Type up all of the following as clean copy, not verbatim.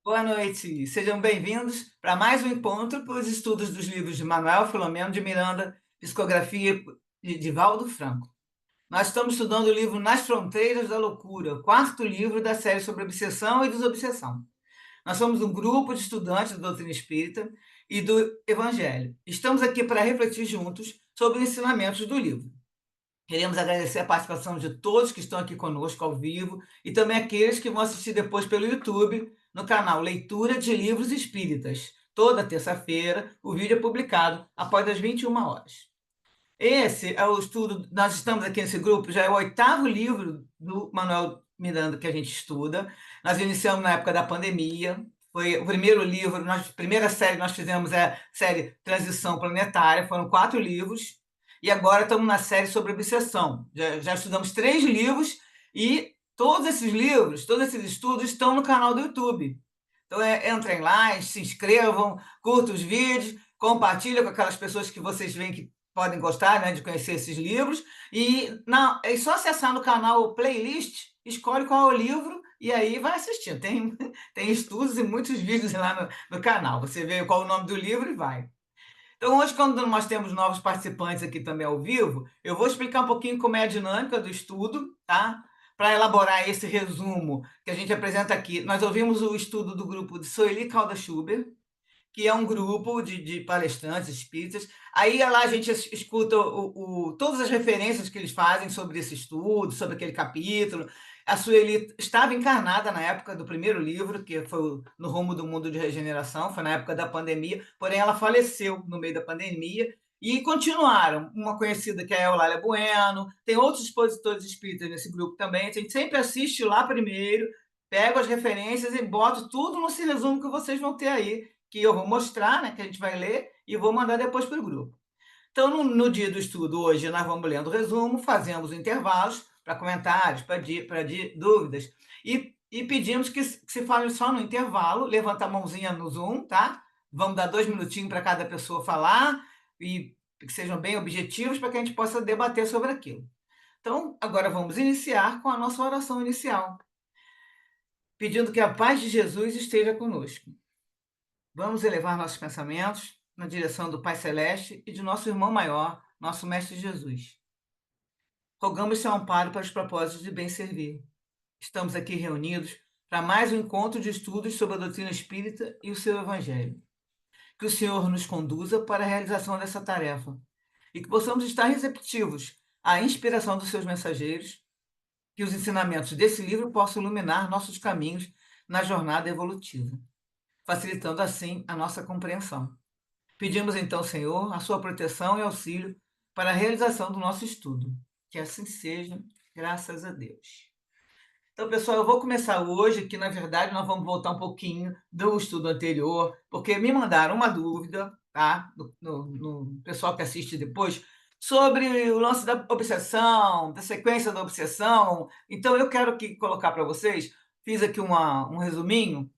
Boa noite, sejam bem-vindos para mais um encontro para os estudos dos livros de Manuel Filomeno de Miranda, Psicografia de Valdo Franco. Nós estamos estudando o livro Nas Fronteiras da Loucura, o quarto livro da série sobre obsessão e desobsessão. Nós somos um grupo de estudantes da doutrina espírita e do Evangelho. Estamos aqui para refletir juntos sobre os ensinamentos do livro. Queremos agradecer a participação de todos que estão aqui conosco ao vivo e também aqueles que vão assistir depois pelo YouTube, no canal Leitura de Livros Espíritas. Toda terça-feira, o vídeo é publicado após as 21 horas. Esse é o estudo, nós estamos aqui nesse grupo, já é o oitavo livro do Manuel Miranda que a gente estuda. Nós iniciamos na época da pandemia, foi o primeiro livro, a primeira série que nós fizemos é a série Transição Planetária, foram 4 livros, e agora estamos na série sobre obsessão. Já estudamos 3 livros e todos esses livros, todos esses estudos estão no canal do YouTube. Então, entrem lá, se inscrevam, curtam os vídeos, compartilhem com aquelas pessoas que vocês veem que podem gostar, né, de conhecer esses livros. E é só acessar no canal Playlist, escolhe qual é o livro e aí vai assistir. Tem estudos e muitos vídeos lá no canal. Você vê qual é o nome do livro e vai. Então, hoje, quando nós temos novos participantes aqui também ao vivo, eu vou explicar um pouquinho como é a dinâmica do estudo, tá? Para elaborar esse resumo que a gente apresenta aqui. Nós ouvimos o estudo do grupo de Soeli Calda Schubert, que é um grupo de palestrantes espíritas. Aí lá a gente escuta todas as referências que eles fazem sobre esse estudo, sobre aquele capítulo. A Sueli estava encarnada na época do primeiro livro, que foi No Rumo do Mundo de Regeneração, foi na época da pandemia, porém ela faleceu no meio da pandemia, e continuaram. Uma conhecida que é a Eulália Bueno, tem outros expositores espíritas nesse grupo também. A gente sempre assiste lá primeiro, pega as referências e bota tudo no resumo que vocês vão ter aí, que eu vou mostrar, né, que a gente vai ler, e vou mandar depois para o grupo. Então, no dia do estudo, hoje, nós vamos lendo o resumo, fazemos intervalos para comentários, para dúvidas, e pedimos que se fale só no intervalo, levanta a mãozinha no Zoom, tá? Vamos dar 2 minutinhos para cada pessoa falar, e que sejam bem objetivos para que a gente possa debater sobre aquilo. Então, agora vamos iniciar com a nossa oração inicial, pedindo que a paz de Jesus esteja conosco. Vamos elevar nossos pensamentos na direção do Pai Celeste e de nosso irmão maior, nosso Mestre Jesus. Rogamos seu amparo para os propósitos de bem servir. Estamos aqui reunidos para mais um encontro de estudos sobre a doutrina espírita e o seu Evangelho. Que o Senhor nos conduza para a realização dessa tarefa e que possamos estar receptivos à inspiração dos seus mensageiros, que os ensinamentos desse livro possam iluminar nossos caminhos na jornada evolutiva, facilitando assim a nossa compreensão. Pedimos então, Senhor, a sua proteção e auxílio para a realização do nosso estudo. Que assim seja, graças a Deus. Então, pessoal, eu vou começar hoje, que na verdade nós vamos voltar um pouquinho do estudo anterior, porque me mandaram uma dúvida, tá? No pessoal que assiste depois, sobre o lance da obsessão, da sequência da obsessão. Então, eu quero aqui colocar para vocês, fiz aqui um resuminho,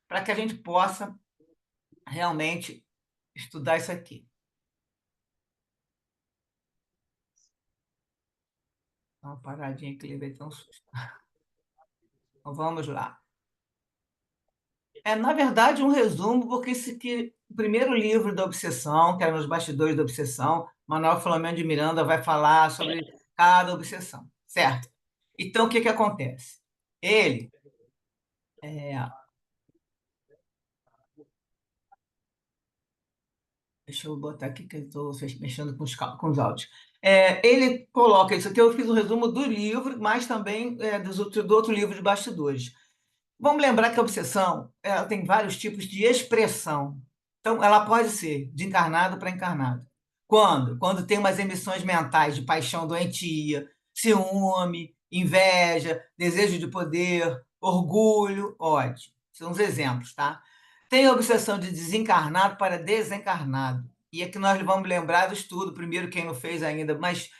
para que a gente possa realmente estudar isso aqui. Dá uma paradinha que levei tão susto. Então, vamos lá. Na verdade, um resumo, porque o primeiro livro da obsessão, que era Nos Bastidores da Obsessão, Manuel Filomeno de Miranda vai falar sobre cada obsessão, certo? Então, o que, que acontece? Ele, é, deixa eu botar aqui que eu estou mexendo com os áudios. Ele coloca isso aqui, eu fiz um resumo do livro, mas também do outro livro de bastidores. Vamos lembrar que a obsessão ela tem vários tipos de expressão. Então, ela pode ser de encarnado para encarnado. Quando? Quando tem umas emissões mentais de paixão doentia, ciúme, inveja, desejo de poder, orgulho, ódio. São os exemplos, tá? Tem a obsessão de desencarnado para desencarnado. E aqui nós vamos lembrar do estudo, primeiro quem não fez ainda, mas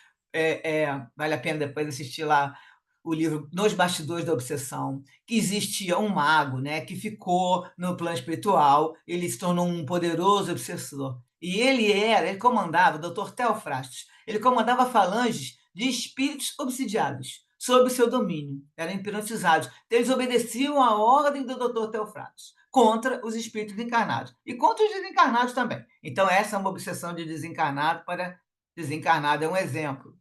vale a pena depois assistir lá o livro Nos Bastidores da Obsessão, que existia um mago, né, que ficou no plano espiritual, ele se tornou um poderoso obsessor. E ele comandava, o Dr. Teofrastos, ele comandava falanges de espíritos obsidiados, sob seu domínio, eram hipnotizados. Então, eles obedeciam à ordem do Dr. Teofrastos. contra os espíritos encarnados e contra os desencarnados também. Então, essa é uma obsessão de desencarnado para desencarnado, é um exemplo.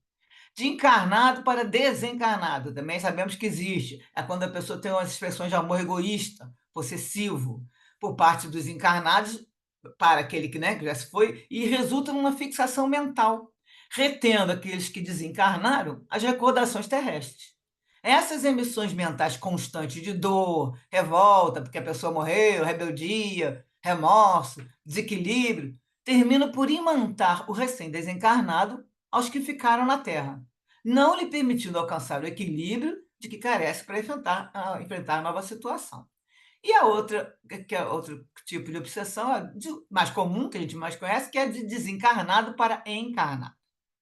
De encarnado para desencarnado, também sabemos que existe. É quando a pessoa tem umas expressões de amor egoísta, possessivo, por parte dos encarnados para aquele que, né, que já se foi, e resulta numa fixação mental, retendo aqueles que desencarnaram as recordações terrestres. Essas emissões mentais constantes de dor, revolta, porque a pessoa morreu, rebeldia, remorso, desequilíbrio, terminam por imantar o recém-desencarnado aos que ficaram na Terra, não lhe permitindo alcançar o equilíbrio de que carece para enfrentar a nova situação. E a outra, que é outro tipo de obsessão, mais comum, que a gente mais conhece, que é de desencarnado para encarnado.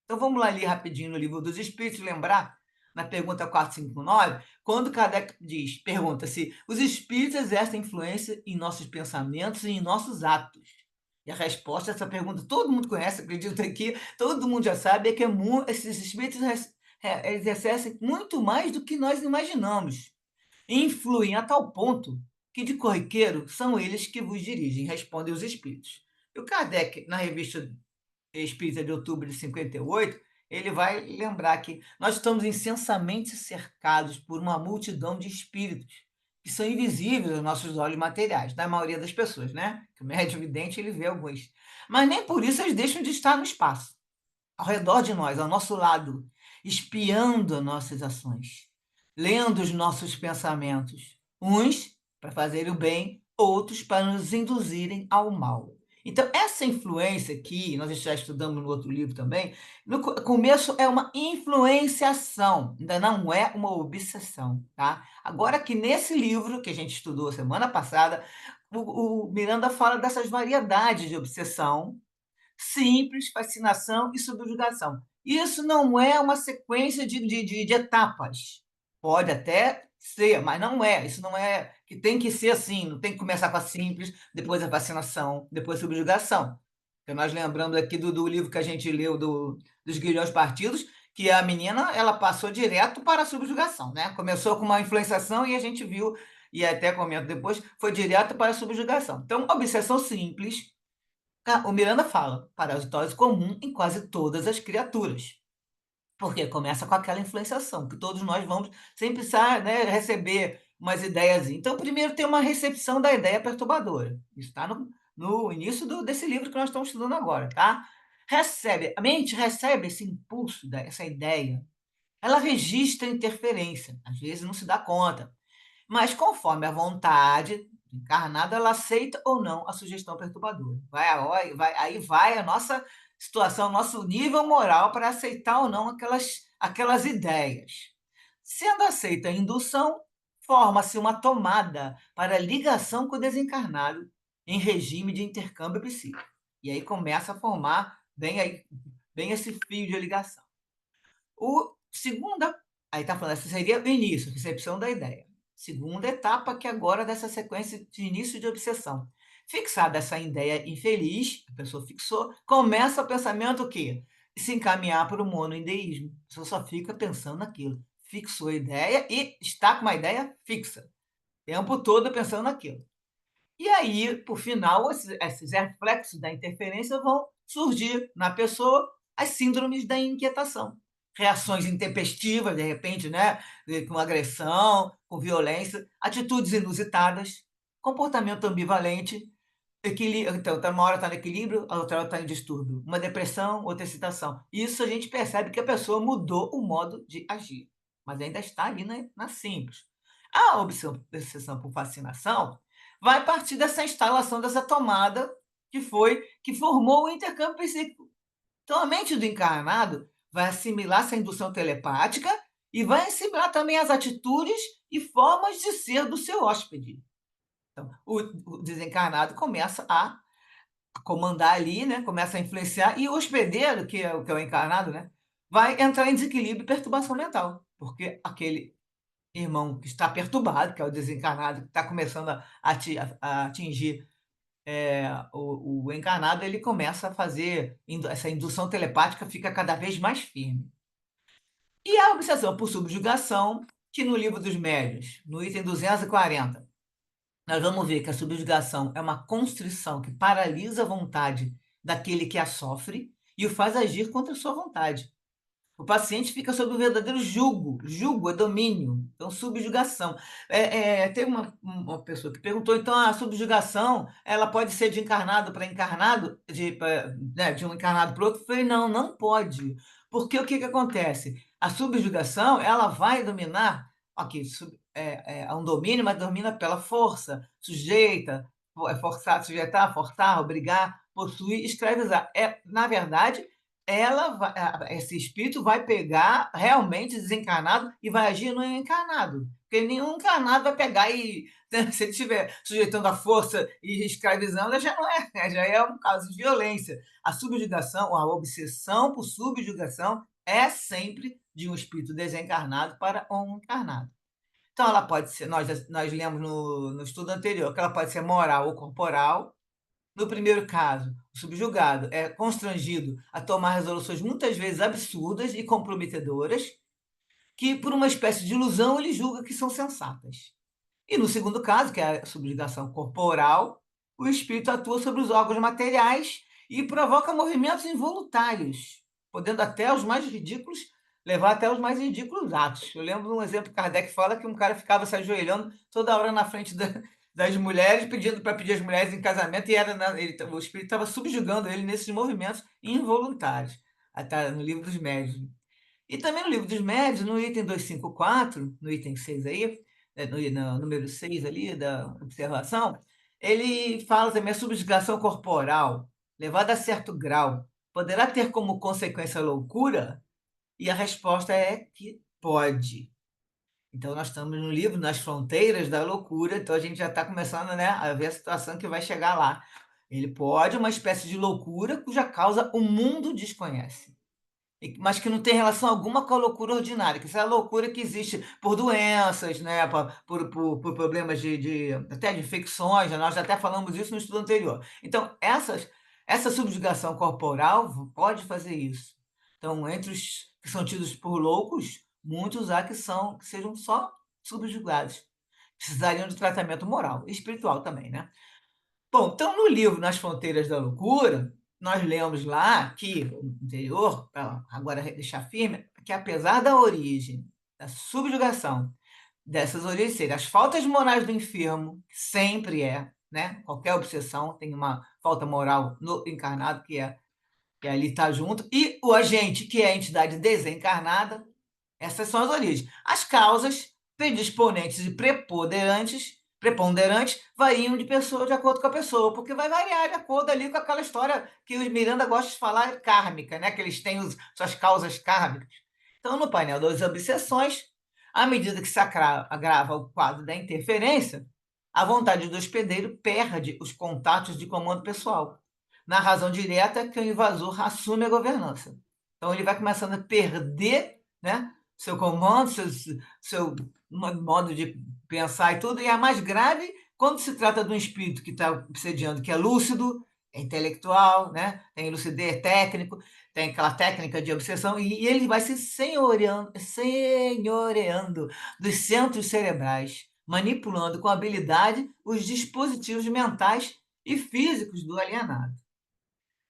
Então vamos lá ali rapidinho no Livro dos Espíritos, lembrar, na pergunta 459, quando Kardec pergunta se os espíritos exercem influência em nossos pensamentos e em nossos atos. E a resposta a essa pergunta todo mundo conhece, acredito que todo mundo já sabe, é que esses espíritos eles exercem muito mais do que nós imaginamos. Influem a tal ponto que de corriqueiro são eles que vos dirigem, respondem os espíritos. E o Kardec, na revista Espírita de outubro de 58, ele vai lembrar que nós estamos incessantemente cercados por uma multidão de espíritos que são invisíveis aos nossos olhos materiais, da maioria das pessoas, né? Que o médium vidente ele vê alguns. Mas nem por isso eles deixam de estar no espaço, ao redor de nós, ao nosso lado, espiando as nossas ações, lendo os nossos pensamentos, uns para fazer o bem, outros para nos induzirem ao mal. Então, essa influência que nós já estudamos no outro livro também, no começo é uma influenciação, ainda não é uma obsessão, tá? Agora que nesse livro que a gente estudou semana passada, o Miranda fala dessas variedades de obsessão, simples, fascinação e subjugação. Isso não é uma sequência de etapas. Pode até ser, mas não é. Isso não é que tem que ser assim, não tem que começar com a simples, depois a fascinação, depois a subjugação. Porque nós lembramos aqui do livro que a gente leu dos Grilhões Partidos, que a menina ela passou direto para a subjugação, né? Começou com uma influenciação e a gente viu, e até comento depois, foi direto para a subjugação. Então, obsessão simples, o Miranda fala, parasitose comum em quase todas as criaturas. Porque começa com aquela influenciação, que todos nós vamos sempre precisar, né, receber umas ideias. Então, primeiro tem uma recepção da ideia perturbadora. Isso está no início desse livro que nós estamos estudando agora, tá? A mente recebe esse impulso, essa ideia. Ela registra interferência, às vezes não se dá conta. Mas conforme a vontade encarnada, ela aceita ou não a sugestão perturbadora. Aí vai a nossa situação, nosso nível moral para aceitar ou não aquelas ideias. Sendo aceita a indução, forma-se uma tomada para ligação com o desencarnado em regime de intercâmbio psíquico. E aí começa a formar bem esse fio de ligação. O segunda, aí está falando, essa seria o início, recepção da ideia. Segunda etapa, que agora dessa sequência de início de obsessão. Fixada essa ideia infeliz, a pessoa fixou, começa o pensamento que se encaminhar para o monoideísmo. A pessoa só fica pensando naquilo. Fixou a ideia e está com uma ideia fixa. O tempo todo pensando naquilo. E aí, por final, esses reflexos da interferência vão surgir na pessoa as síndromes da inquietação. Reações intempestivas, de repente, né? Com agressão, com violência, atitudes inusitadas, comportamento ambivalente, então, uma hora está no equilíbrio, a outra hora está em distúrbio. Uma depressão, outra excitação. Isso a gente percebe que a pessoa mudou o modo de agir, mas ainda está ali na simples. A obsessão por fascinação vai partir dessa instalação, dessa tomada que formou o intercâmbio psíquico. Então, a mente do encarnado vai assimilar essa indução telepática e vai assimilar também as atitudes e formas de ser do seu hóspede. Então, o desencarnado começa a comandar ali, né? Começa a influenciar, e o hospedeiro, que é o encarnado, né? Vai entrar em desequilíbrio e perturbação mental, porque aquele irmão que está perturbado, que é o desencarnado, que está começando a atingir o encarnado, ele começa a fazer essa indução telepática, fica cada vez mais firme. E a obsessão por subjugação, que no livro dos médiuns, no item 240, nós vamos ver que a subjugação é uma constrição que paralisa a vontade daquele que a sofre e o faz agir contra a sua vontade. O paciente fica sob o verdadeiro jugo. Jugo é domínio, então subjugação. Tem uma pessoa que perguntou, então a subjugação ela pode ser de encarnado para encarnado, né, de um encarnado para o outro? Eu falei, não, não pode. Porque o que, que acontece? A subjugação ela vai dominar, ok, é um domínio, mas domina pela força, sujeita, forçar, sujeitar, forçar, obrigar, possuir, escravizar. Na verdade, esse espírito vai pegar realmente desencarnado e vai agir no encarnado. Porque nenhum encarnado vai pegar e, se ele estiver sujeitando a força e escravizando, já não é, já é um caso de violência. A subjugação, a obsessão por subjugação é sempre de um espírito desencarnado para um encarnado. Então, ela pode ser, nós lemos no estudo anterior, que ela pode ser moral ou corporal. No primeiro caso, o subjugado é constrangido a tomar resoluções muitas vezes absurdas e comprometedoras, que, por uma espécie de ilusão, ele julga que são sensatas. E no segundo caso, que é a subjugação corporal, o espírito atua sobre os órgãos materiais e provoca movimentos involuntários, podendo até os mais ridículos levar até os mais ridículos atos. Eu lembro de um exemplo que Kardec fala que um cara ficava se ajoelhando toda hora na frente das mulheres, pedindo para pedir as mulheres em casamento, e o espírito estava subjugando ele nesses movimentos involuntários. Está no livro dos médiuns. E também no livro dos médiuns, no item 254, no item 6 aí, no número 6 ali da observação, ele fala também a subjugação corporal, levada a certo grau, poderá ter como consequência a loucura? E a resposta é que pode. Então, nós estamos no livro Nas Fronteiras da Loucura, então a gente já está começando, né, a ver a situação que vai chegar lá. Ele pode uma espécie de loucura cuja causa o mundo desconhece, mas que não tem relação alguma com a loucura ordinária, que essa é a loucura que existe por doenças, né, por problemas até de infecções, né, nós até falamos isso no estudo anterior. Então, essa subjugação corporal pode fazer isso. Então, entre os que são tidos por loucos, muitos há que sejam só subjugados. Precisariam de tratamento moral e espiritual também, né? Bom, então no livro Nas Fronteiras da Loucura, nós lemos lá que, no anterior, para agora deixar firme, que apesar da origem, da subjugação, dessas origens serem as faltas morais do enfermo, que sempre é, né? Qualquer obsessão tem uma falta moral no encarnado, que ali está junto, e o agente, que é a entidade desencarnada, essas são as origens. As causas predisponentes e preponderantes variam de pessoa de acordo com a pessoa, porque vai variar de acordo ali com aquela história que o Miranda gosta de falar kármica, né? Que eles têm suas causas kármicas. Então, no painel das obsessões, à medida que se agrava o quadro da interferência, a vontade do hospedeiro perde os contatos de comando pessoal. Na razão direta que o invasor assume a governança. Então, ele vai começando a perder, né, seu comando, seu modo de pensar e tudo, e é mais grave quando se trata de um espírito que está obsediando, que é lúcido, é intelectual, né? Tem lucidez técnico, tem aquela técnica de obsessão, e ele vai se senhoreando dos centros cerebrais, manipulando com habilidade os dispositivos mentais e físicos do alienado.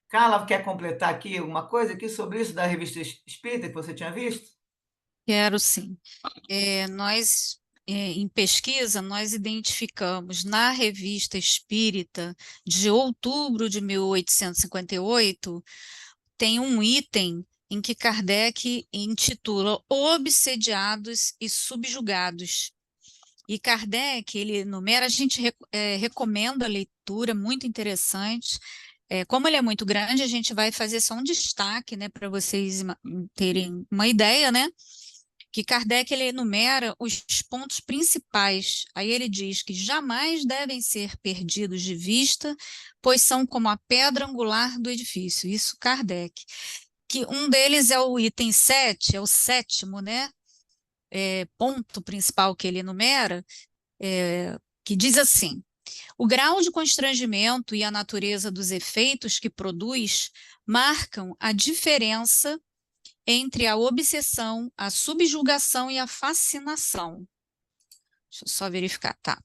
Carla, quer completar aqui uma coisa aqui sobre isso da revista Espírita que você tinha visto? Quero sim. Em pesquisa, nós identificamos na Revista Espírita de outubro de 1858, tem um item em que Kardec intitula Obsediados e Subjugados. E Kardec, ele enumera, a gente recomenda a leitura, muito interessante. Como ele é muito grande, a gente vai fazer só um destaque, né, para vocês terem uma ideia, né? Que Kardec ele enumera os pontos principais. Aí ele diz que jamais devem ser perdidos de vista, pois são como a pedra angular do edifício. Isso Kardec. Que um deles é o item 7, é o sétimo, né? Ponto principal que ele enumera, que diz assim: o grau de constrangimento e a natureza dos efeitos que produz marcam a diferença entre a obsessão, a subjugação e a fascinação. Deixa eu só verificar, tá.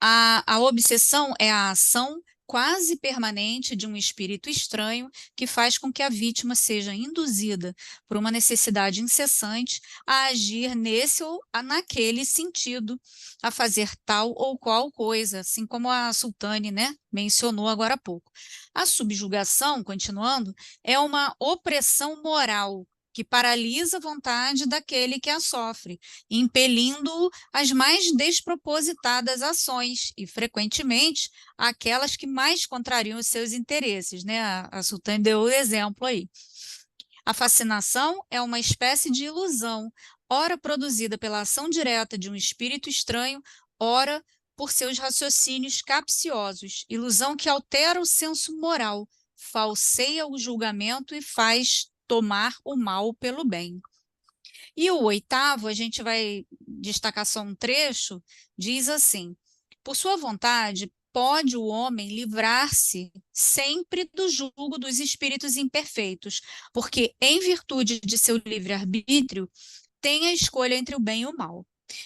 A obsessão é a ação quase permanente de um espírito estranho que faz com que a vítima seja induzida por uma necessidade incessante a agir nesse ou naquele sentido, a fazer tal ou qual coisa, assim como a Sultane, né, mencionou agora há pouco. A subjugação, continuando, é uma opressão moral que paralisa a vontade daquele que a sofre, impelindo-o às mais despropositadas ações e, frequentemente, aquelas que mais contrariam os seus interesses, né? A Sultane deu o exemplo aí. A fascinação é uma espécie de ilusão, ora produzida pela ação direta de um espírito estranho, ora por seus raciocínios capciosos, ilusão que altera o senso moral, falseia o julgamento e faz tomar o mal pelo bem. E o oitavo, a gente vai destacar só um trecho, diz assim: por sua vontade, pode o homem livrar-se sempre do jugo dos espíritos imperfeitos, porque, em virtude de seu livre-arbítrio, tem a escolha entre o bem e o mal.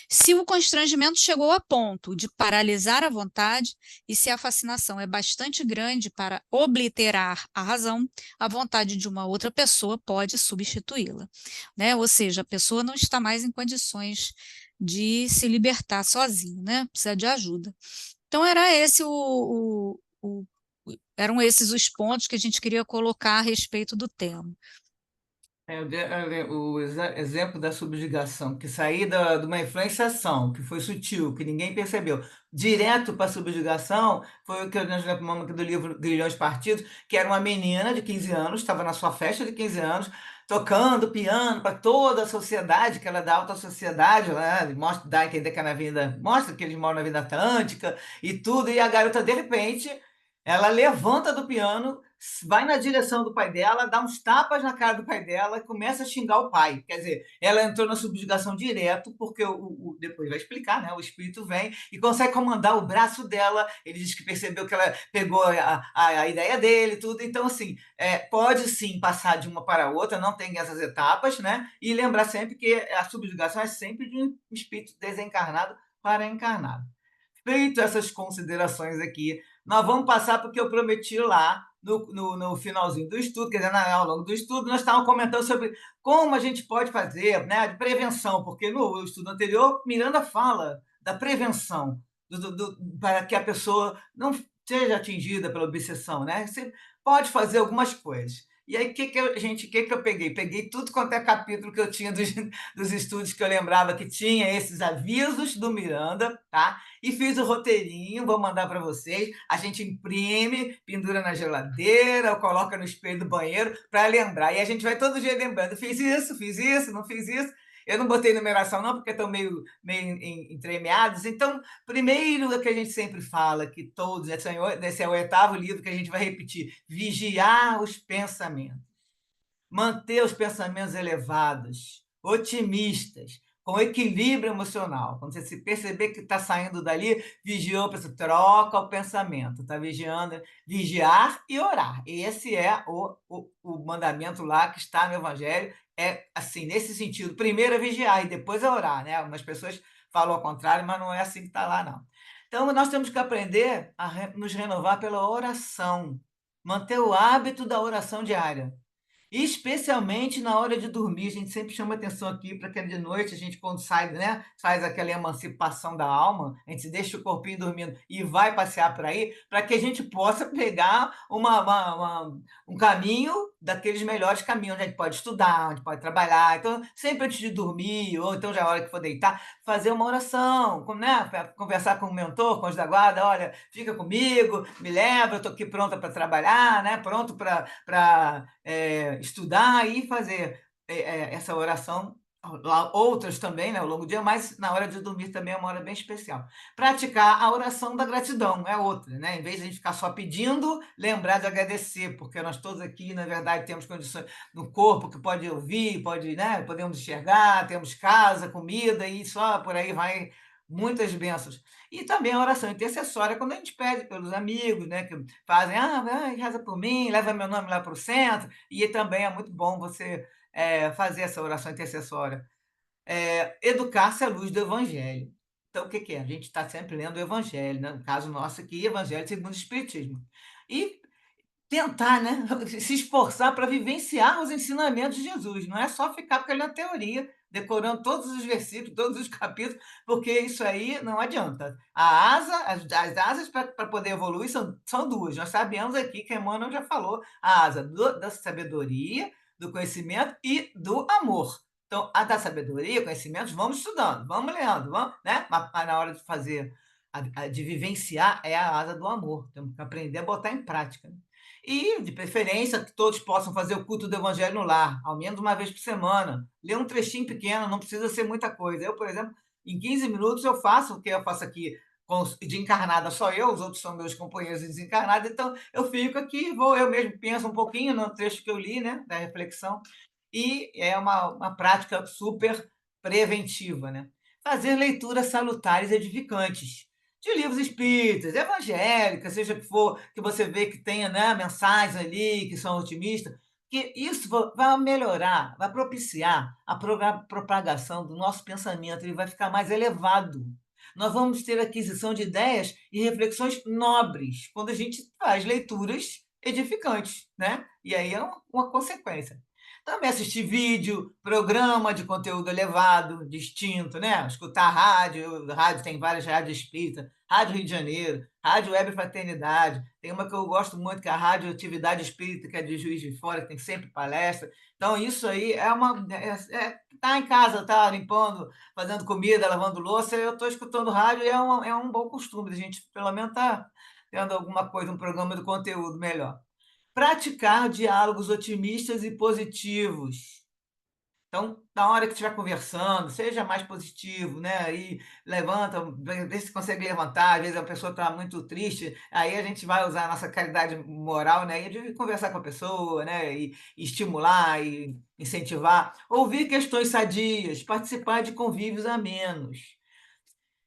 Se o constrangimento chegou a ponto de paralisar a vontade, e se a fascinação é bastante grande para obliterar a razão, a vontade de uma outra pessoa pode substituí-la, né? Ou seja, a pessoa não está mais em condições de se libertar sozinha, né? Precisa de ajuda. Então, eram esses os pontos que a gente queria colocar a respeito do tema. Exemplo da subjugação, que sair de uma influenciação, que foi sutil, que ninguém percebeu, direto para a subjugação, foi o que nós lembramos aqui do livro Grilhões Partidos, que era uma menina de 15 anos, estava na sua festa de 15 anos, tocando piano para toda a sociedade, que ela é da alta sociedade, né? Mostra, dá a entender que é na vida, mostra que eles moram na vida atlântica e tudo, e a garota, de repente, ela levanta do piano, vai na direção do pai dela, dá uns tapas na cara do pai dela e começa a xingar o pai. Quer dizer, ela entrou na subjugação direto, porque depois vai explicar, né? O espírito vem e consegue comandar o braço dela. Ele diz que percebeu que ela pegou a ideia dele, tudo. Então, assim, pode sim passar de uma para outra, não tem essas etapas, né? E lembrar sempre que a subjugação é sempre de um espírito desencarnado para encarnado. Feito essas considerações aqui, nós vamos passar porque eu prometi lá no finalzinho do estudo, quer dizer, ao longo do estudo, nós estávamos comentando sobre como a gente pode fazer, né, de prevenção, porque no estudo anterior, Miranda fala da prevenção, para que a pessoa não seja atingida pela obsessão, né? Você pode fazer algumas coisas. E aí, que eu peguei? Peguei tudo quanto é capítulo que eu tinha dos estudos que eu lembrava que tinha esses avisos do Miranda, tá? E fiz o roteirinho, vou mandar para vocês. A gente imprime, pendura na geladeira, ou coloca no espelho do banheiro para lembrar. E a gente vai todo dia lembrando: fiz isso, não fiz isso. Eu não botei numeração, não, porque estão meio entremeados. Então, primeiro o que a gente sempre fala, que todos, esse é o oitavo livro que a gente vai repetir: vigiar os pensamentos, manter os pensamentos elevados, otimistas, com equilíbrio emocional. Quando você se perceber que está saindo dali, vigiou, troca o pensamento, está vigiando, vigiar e orar. Esse é o mandamento lá que está no Evangelho, é assim, nesse sentido. Primeiro é vigiar e depois é orar, né? Algumas pessoas falam ao contrário, mas não é assim que está lá, não. Então, nós temos que aprender a nos renovar pela oração, manter o hábito da oração diária. Especialmente na hora de dormir, a gente sempre chama atenção aqui para que de noite a gente, quando sai, né, faz aquela emancipação da alma, a gente deixa o corpinho dormindo e vai passear por aí, para que a gente possa pegar um caminho daqueles melhores caminhos, onde a gente pode estudar, onde pode trabalhar. Então, sempre antes de dormir, ou então já é a hora que for deitar, fazer uma oração, né, conversar com o mentor, com os da guarda: olha, fica comigo, me leva, eu estou aqui pronta para trabalhar, né, pronto para estudar e fazer essa oração, outras também, né, ao longo do dia, mas na hora de dormir também é uma hora bem especial. Praticar a oração da gratidão é outra, né? Em vez de a gente ficar só pedindo, lembrar de agradecer, porque nós todos aqui, na verdade, temos condições no corpo que pode ouvir, né, podemos enxergar, temos casa, comida e só por aí vai muitas bênçãos. E também a oração intercessória, quando a gente pede pelos amigos, né, que fazem: reza por mim, leva meu nome lá para o centro, e também é muito bom você fazer essa oração intercessória. Educar-se à luz do Evangelho. Então, o que que é? A gente está sempre lendo o Evangelho, né, no caso nosso aqui, Evangelho segundo o Espiritismo. E tentar, né, se esforçar para vivenciar os ensinamentos de Jesus, não é só ficar com aquela teoria, decorando todos os versículos, todos os capítulos, porque isso aí não adianta. A asa, as asas para poder evoluir são duas. Nós sabemos aqui que Emmanuel já falou, a asa da sabedoria, do conhecimento e do amor. Então, a da sabedoria, conhecimentos, vamos estudando, vamos lendo, vamos, né? Mas na hora de fazer, de vivenciar, é a asa do amor. Temos que aprender a botar em prática, né? E, de preferência, que todos possam fazer o culto do Evangelho no lar, ao menos uma vez por semana. Ler um trechinho pequeno, não precisa ser muita coisa. Eu, por exemplo, em 15 minutos eu faço o que eu faço aqui de encarnada só eu, os outros são meus companheiros desencarnados, então eu fico aqui, vou, eu mesmo penso um pouquinho no trecho que eu li, né, da reflexão, e é uma prática super preventiva, né? Fazer leituras salutares e edificantes de livros espíritas, evangélicas, seja que for, que você vê que tenha, né, mensagens ali que são otimistas, que isso vai melhorar, vai propiciar a propagação do nosso pensamento, ele vai ficar mais elevado. Nós vamos ter aquisição de ideias e reflexões nobres quando a gente faz leituras edificantes, né? E aí é uma consequência. Também assistir vídeo, programa de conteúdo elevado, distinto, né? Escutar rádio tem várias rádios espíritas, Rádio Rio de Janeiro, Rádio Web Fraternidade, tem uma que eu gosto muito, que é a Rádio Atividade Espírita, que é de Juiz de Fora, que tem sempre palestra. Então, isso aí tá em casa, tá limpando, fazendo comida, lavando louça, eu estou escutando rádio e é um bom costume, a gente pelo menos tá tendo alguma coisa, um programa de conteúdo melhor. Praticar diálogos otimistas e positivos. Então, na hora que estiver conversando, seja mais positivo, né? Aí levanta, vê se consegue levantar. Às vezes a pessoa está muito triste, aí a gente vai usar a nossa caridade moral, né? E de conversar com a pessoa, né? E estimular, e incentivar. Ouvir questões sadias, participar de convívios amenos,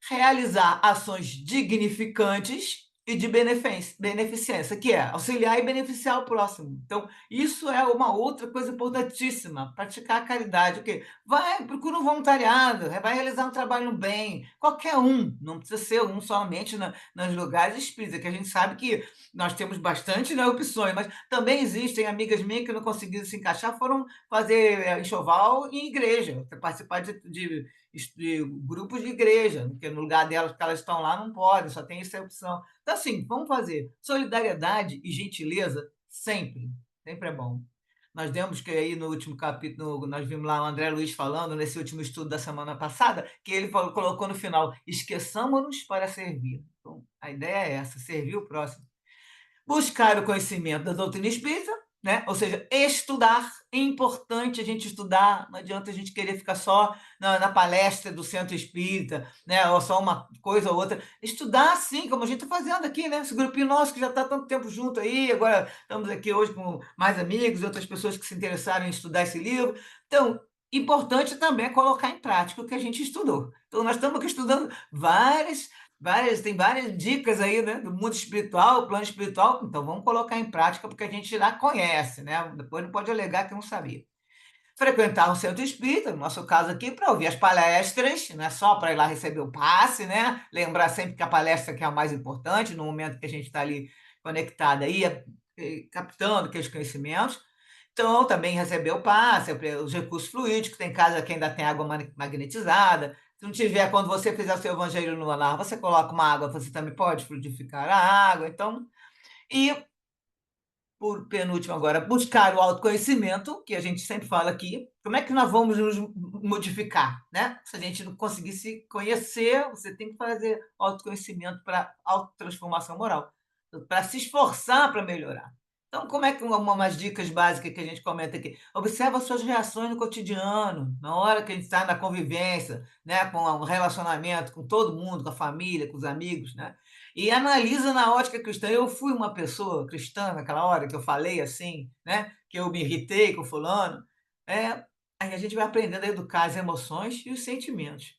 realizar ações dignificantes e de beneficência, que é auxiliar e beneficiar o próximo. Então, isso é uma outra coisa importantíssima, praticar a caridade, o quê? Vai, procura um voluntariado, vai realizar um trabalho no bem, qualquer um, não precisa ser um somente nos lugares espíritas, que a gente sabe que nós temos bastante, né, opções, mas também existem amigas minhas que não conseguiram se encaixar, foram fazer enxoval em igreja, participar de grupos de igreja, porque no lugar delas que elas estão lá não podem, só tem essa opção. Então, assim, vamos fazer solidariedade e gentileza sempre, sempre é bom. Nós demos que aí no último capítulo, nós vimos lá o André Luiz falando, nesse último estudo da semana passada, que ele colocou no final: esqueçamos-nos para servir. Então, a ideia é essa, servir o próximo. Buscar o conhecimento da doutrina espírita, né? Ou seja, estudar. É importante a gente estudar, não adianta a gente querer ficar só na palestra do centro espírita, né? Ou só uma coisa ou outra. Estudar, sim, como a gente está fazendo aqui, né? Esse grupinho nosso que já está tanto tempo junto aí, agora estamos aqui hoje com mais amigos, outras pessoas que se interessaram em estudar esse livro. Então, importante também é colocar em prática o que a gente estudou. Então, nós estamos aqui estudando tem várias dicas aí, né, do mundo espiritual, plano espiritual, então vamos colocar em prática, porque a gente já conhece, né? Depois não pode alegar que não sabia. Frequentar um centro espírita, no nosso caso aqui, para ouvir as palestras, não é só para ir lá receber o passe, né? Lembrar sempre que a palestra que é a mais importante, no momento que a gente está ali conectada aí, captando aqueles conhecimentos. Então, também receber o passe, os recursos fluídicos, tem casa que ainda tem água magnetizada. Se não tiver, quando você fizer o seu evangelho no lar, você coloca uma água, você também pode fluidificar a água. Então, e por penúltimo agora, buscar o autoconhecimento, que a gente sempre fala aqui. Como é que nós vamos nos modificar, né? Se a gente não conseguir se conhecer, você tem que fazer autoconhecimento para autotransformação moral, para se esforçar para melhorar. Então, como é que umas dicas básicas que a gente comenta aqui? Observa as suas reações no cotidiano, na hora que a gente está na convivência, né, com o relacionamento com todo mundo, com a família, com os amigos, né? E analisa na ótica cristã. Eu fui uma pessoa cristã naquela hora que eu falei assim, né? Que eu me irritei com fulano. Aí a gente vai aprendendo a educar as emoções e os sentimentos.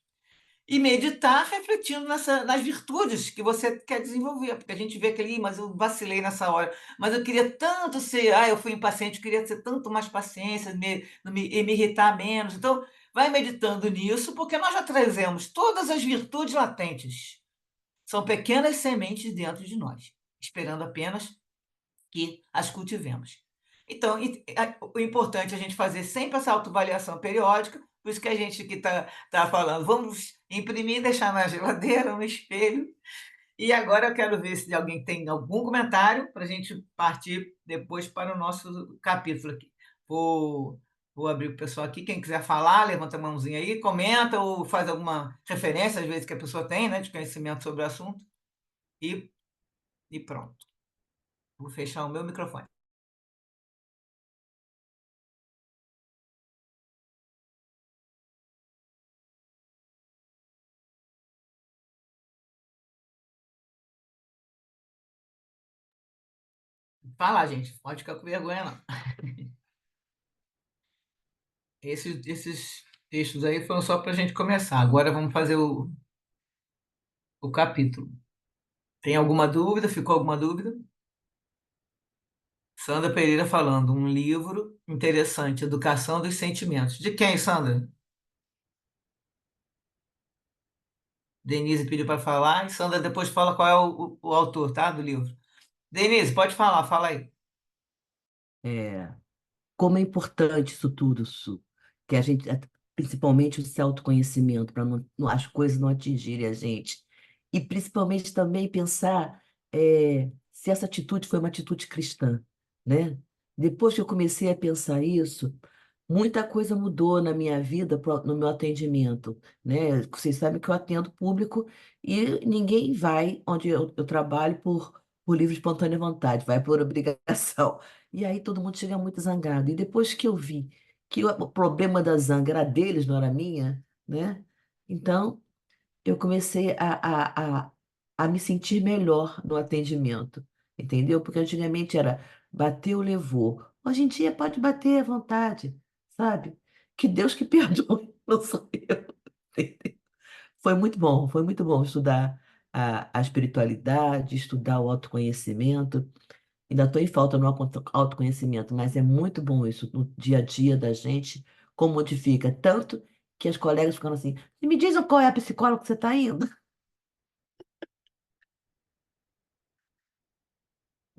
E meditar refletindo nas virtudes que você quer desenvolver, porque a gente vê que ali, mas eu vacilei nessa hora, mas eu queria tanto ser, eu fui impaciente, eu queria ter tanto mais paciência, me irritar menos. Então, vai meditando nisso, porque nós já trazemos todas as virtudes latentes. São pequenas sementes dentro de nós, esperando apenas que as cultivemos. Então, o importante é a gente fazer sempre essa autoavaliação periódica, por isso que a gente que está falando, vamos imprimir, deixar na geladeira, no espelho. E agora eu quero ver se alguém tem algum comentário para a gente partir depois para o nosso capítulo aqui. Vou, vou abrir o pessoal aqui, quem quiser falar, levanta a mãozinha aí, comenta ou faz alguma referência, às vezes, que a pessoa tem, né, de conhecimento sobre o assunto, e, e pronto. Vou fechar o meu microfone. Fala, gente, pode ficar com vergonha, não. Esses textos aí foram só para a gente começar. Agora vamos fazer o capítulo. Tem alguma dúvida? Ficou alguma dúvida? Sandra Pereira falando, um livro interessante, Educação dos Sentimentos. De quem, Sandra? Denise pediu para falar, e Sandra depois fala qual é o autor, tá, do livro. Denise, pode falar, fala aí. É, como é importante isso tudo, Su, que a gente, principalmente esse autoconhecimento, para as coisas não atingirem a gente. E principalmente também pensar se essa atitude foi uma atitude cristã, né? Depois que eu comecei a pensar isso, muita coisa mudou na minha vida, no meu atendimento, né? Vocês sabem que eu atendo público e ninguém vai onde eu trabalho por livre e espontânea vontade, vai por obrigação. E aí todo mundo chega muito zangado. E depois que eu vi que o problema da zanga era deles, não era minha, né? Então eu comecei a me sentir melhor no atendimento, entendeu? Porque antigamente era bateu, levou. Hoje em dia pode bater à vontade, sabe? Que Deus que perdoe, não sou eu. Entendeu? Foi muito bom estudar a espiritualidade, estudar o autoconhecimento. Ainda estou em falta no autoconhecimento, mas é muito bom isso no dia a dia da gente, como modifica. Tanto que as colegas ficam assim: me diz qual é a psicóloga que você está indo.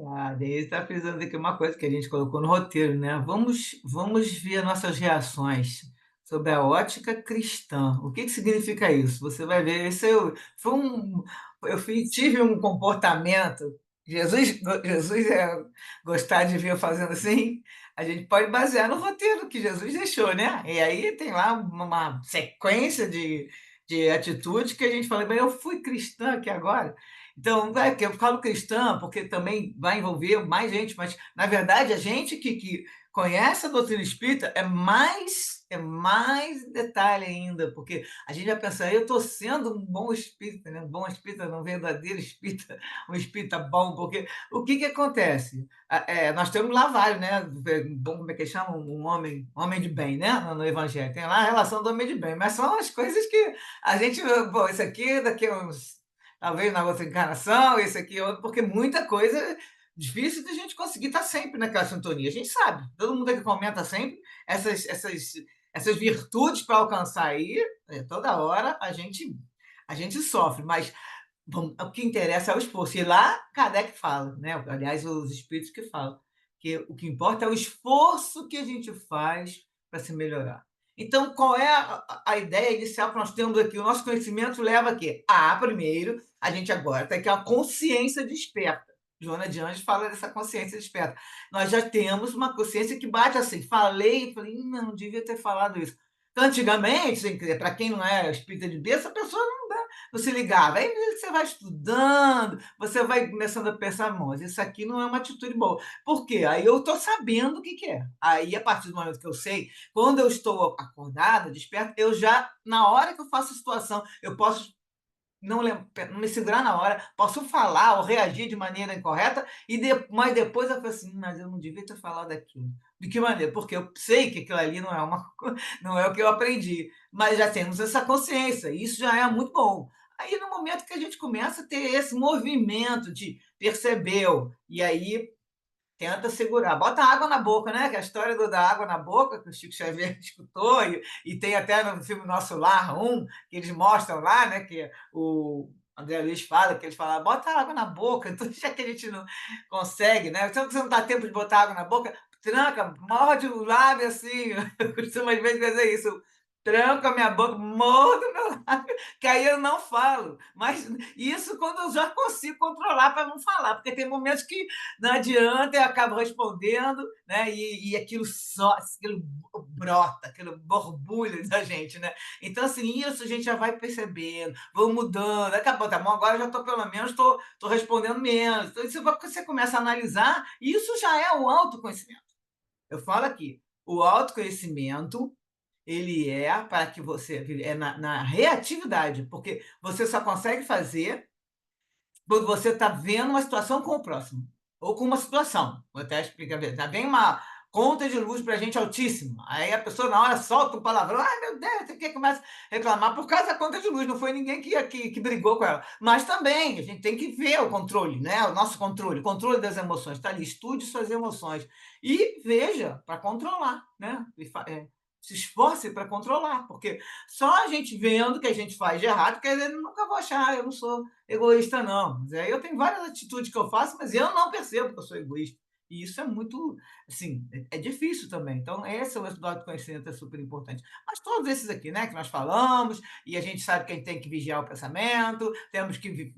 Ah, daí está frisando aqui uma coisa que a gente colocou no roteiro, né? Vamos ver nossas reações sobre a ótica cristã. O que que significa isso? Você vai ver, foi tive um comportamento. Jesus gostar de ver eu fazendo assim. A gente pode basear no roteiro que Jesus deixou, né? E aí tem lá uma sequência de atitudes que a gente fala, mas eu fui cristã aqui agora. Então, que eu falo cristã porque também vai envolver mais gente, mas, na verdade, a gente que conhece a doutrina espírita é mais detalhe ainda, porque a gente vai pensar, eu estou sendo um bom espírita, né? Um bom espírita, um verdadeiro espírita, um espírita bom, porque o que acontece? Nós temos lá vários, né? Como é que chama? Um homem de bem, né? No Evangelho. Tem lá a relação do homem de bem, mas são as coisas que a gente, pô, isso aqui daqui a uns talvez na outra encarnação, esse aqui é outro, porque muita coisa é difícil de a gente conseguir estar sempre naquela sintonia. A gente sabe, todo mundo aqui comenta sempre essas virtudes para alcançar aí, toda hora a gente sofre, mas bom, o que interessa é o esforço. E lá Kardec fala, né? Aliás, os espíritos que falam, que o que importa é o esforço que a gente faz para se melhorar. Então, qual é a ideia inicial que nós temos aqui? O nosso conhecimento leva a quê? Primeiro, a gente agora tem que a consciência desperta. Joana de Anjos fala dessa consciência desperta. Nós já temos uma consciência que bate assim. Falei, não devia ter falado isso. Então, antigamente, para quem não é espírita de berço, a pessoa não se ligava. Aí você vai estudando, você vai começando a pensar, mas isso aqui não é uma atitude boa. Por quê? Aí eu estou sabendo o que, que é. Aí, a partir do momento que eu sei, quando eu estou acordada, desperta, eu já, na hora que eu faço a situação, eu posso não me segurar na hora, posso falar ou reagir de maneira incorreta, mas depois eu falo assim, mas eu não devia ter falado aquilo. De que maneira? Porque eu sei que aquilo ali não é o que eu aprendi, mas já temos essa consciência, e isso já é muito bom. Aí, no momento que a gente começa a ter esse movimento de percebeu, e aí tenta segurar. Bota água na boca, né? Que é a história da água na boca, que o Chico Xavier escutou, e tem até no filme Nosso Lar que eles mostram lá, né? Que o André Luiz fala, que eles falam, bota água na boca, então já que a gente não consegue, né? Então, você não dá tempo de botar água na boca, tranca, morde o lábio assim, eu costumo às vezes fazer isso, tranco a minha boca, mordo meu lábio, que aí eu não falo. Mas isso quando eu já consigo controlar para não falar, porque tem momentos que não adianta, eu acabo respondendo, né? E aquilo só, aquilo brota, aquilo borbulha da gente, né? Então, assim, isso a gente já vai percebendo, vou mudando, acabou, tá bom, agora eu já estou pelo menos tô respondendo menos. Então, isso, você começa a analisar, e isso já é o autoconhecimento. Eu falo aqui, o autoconhecimento ele é para que você é na reatividade, porque você só consegue fazer quando você está vendo uma situação com o próximo, ou com uma situação. Vou até explicar. Já vem uma conta de luz para a gente altíssima. Aí a pessoa, na hora, solta um palavrão. Ai, meu Deus, você começa a reclamar por causa da conta de luz. Não foi ninguém que brigou com ela. Mas também, a gente tem que ver o controle, né? O nosso controle, o controle das emoções. Está ali, estude suas emoções. E veja, para controlar, né? Se esforce para controlar, porque só a gente vendo que a gente faz de errado, quer dizer, nunca vou achar, eu não sou egoísta, não. Mas aí eu tenho várias atitudes que eu faço, mas eu não percebo que eu sou egoísta. E isso é muito, assim, é difícil também. Então, esse é o do autoconhecimento, é super importante. Mas todos esses aqui, né, que nós falamos, e a gente sabe que a gente tem que vigiar o pensamento, temos que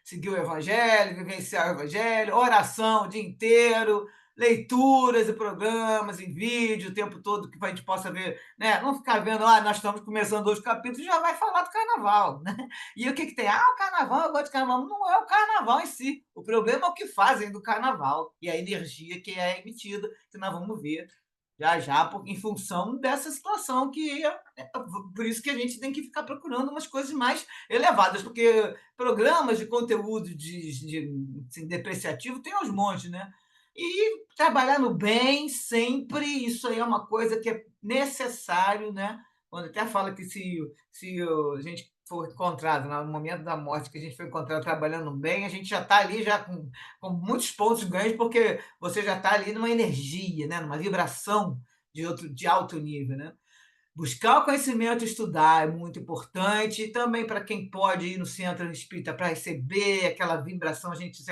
seguir o evangelho, vivenciar o evangelho, oração o dia inteiro, leituras e programas em vídeo o tempo todo que a gente possa ver, né? Não ficar vendo, nós estamos começando hoje o capítulo, já vai falar do carnaval, né? E o que tem? O carnaval, eu gosto de carnaval. Não é o carnaval em si. O problema é o que fazem do carnaval e a energia que é emitida, que nós vamos ver já já, em função dessa situação por isso que a gente tem que ficar procurando umas coisas mais elevadas, porque programas de conteúdo assim, depreciativo tem aos montes, né? E trabalhar no bem sempre, isso aí é uma coisa que é necessário, né? Quando até fala que se a gente for encontrado no momento da morte, que a gente foi encontrado trabalhando bem, a gente já está ali já com muitos pontos ganhos, porque você já está ali numa energia, né? Numa vibração de alto nível, né? Buscar o conhecimento, estudar é muito importante, e também para quem pode ir no centro espírita para receber aquela vibração, a gente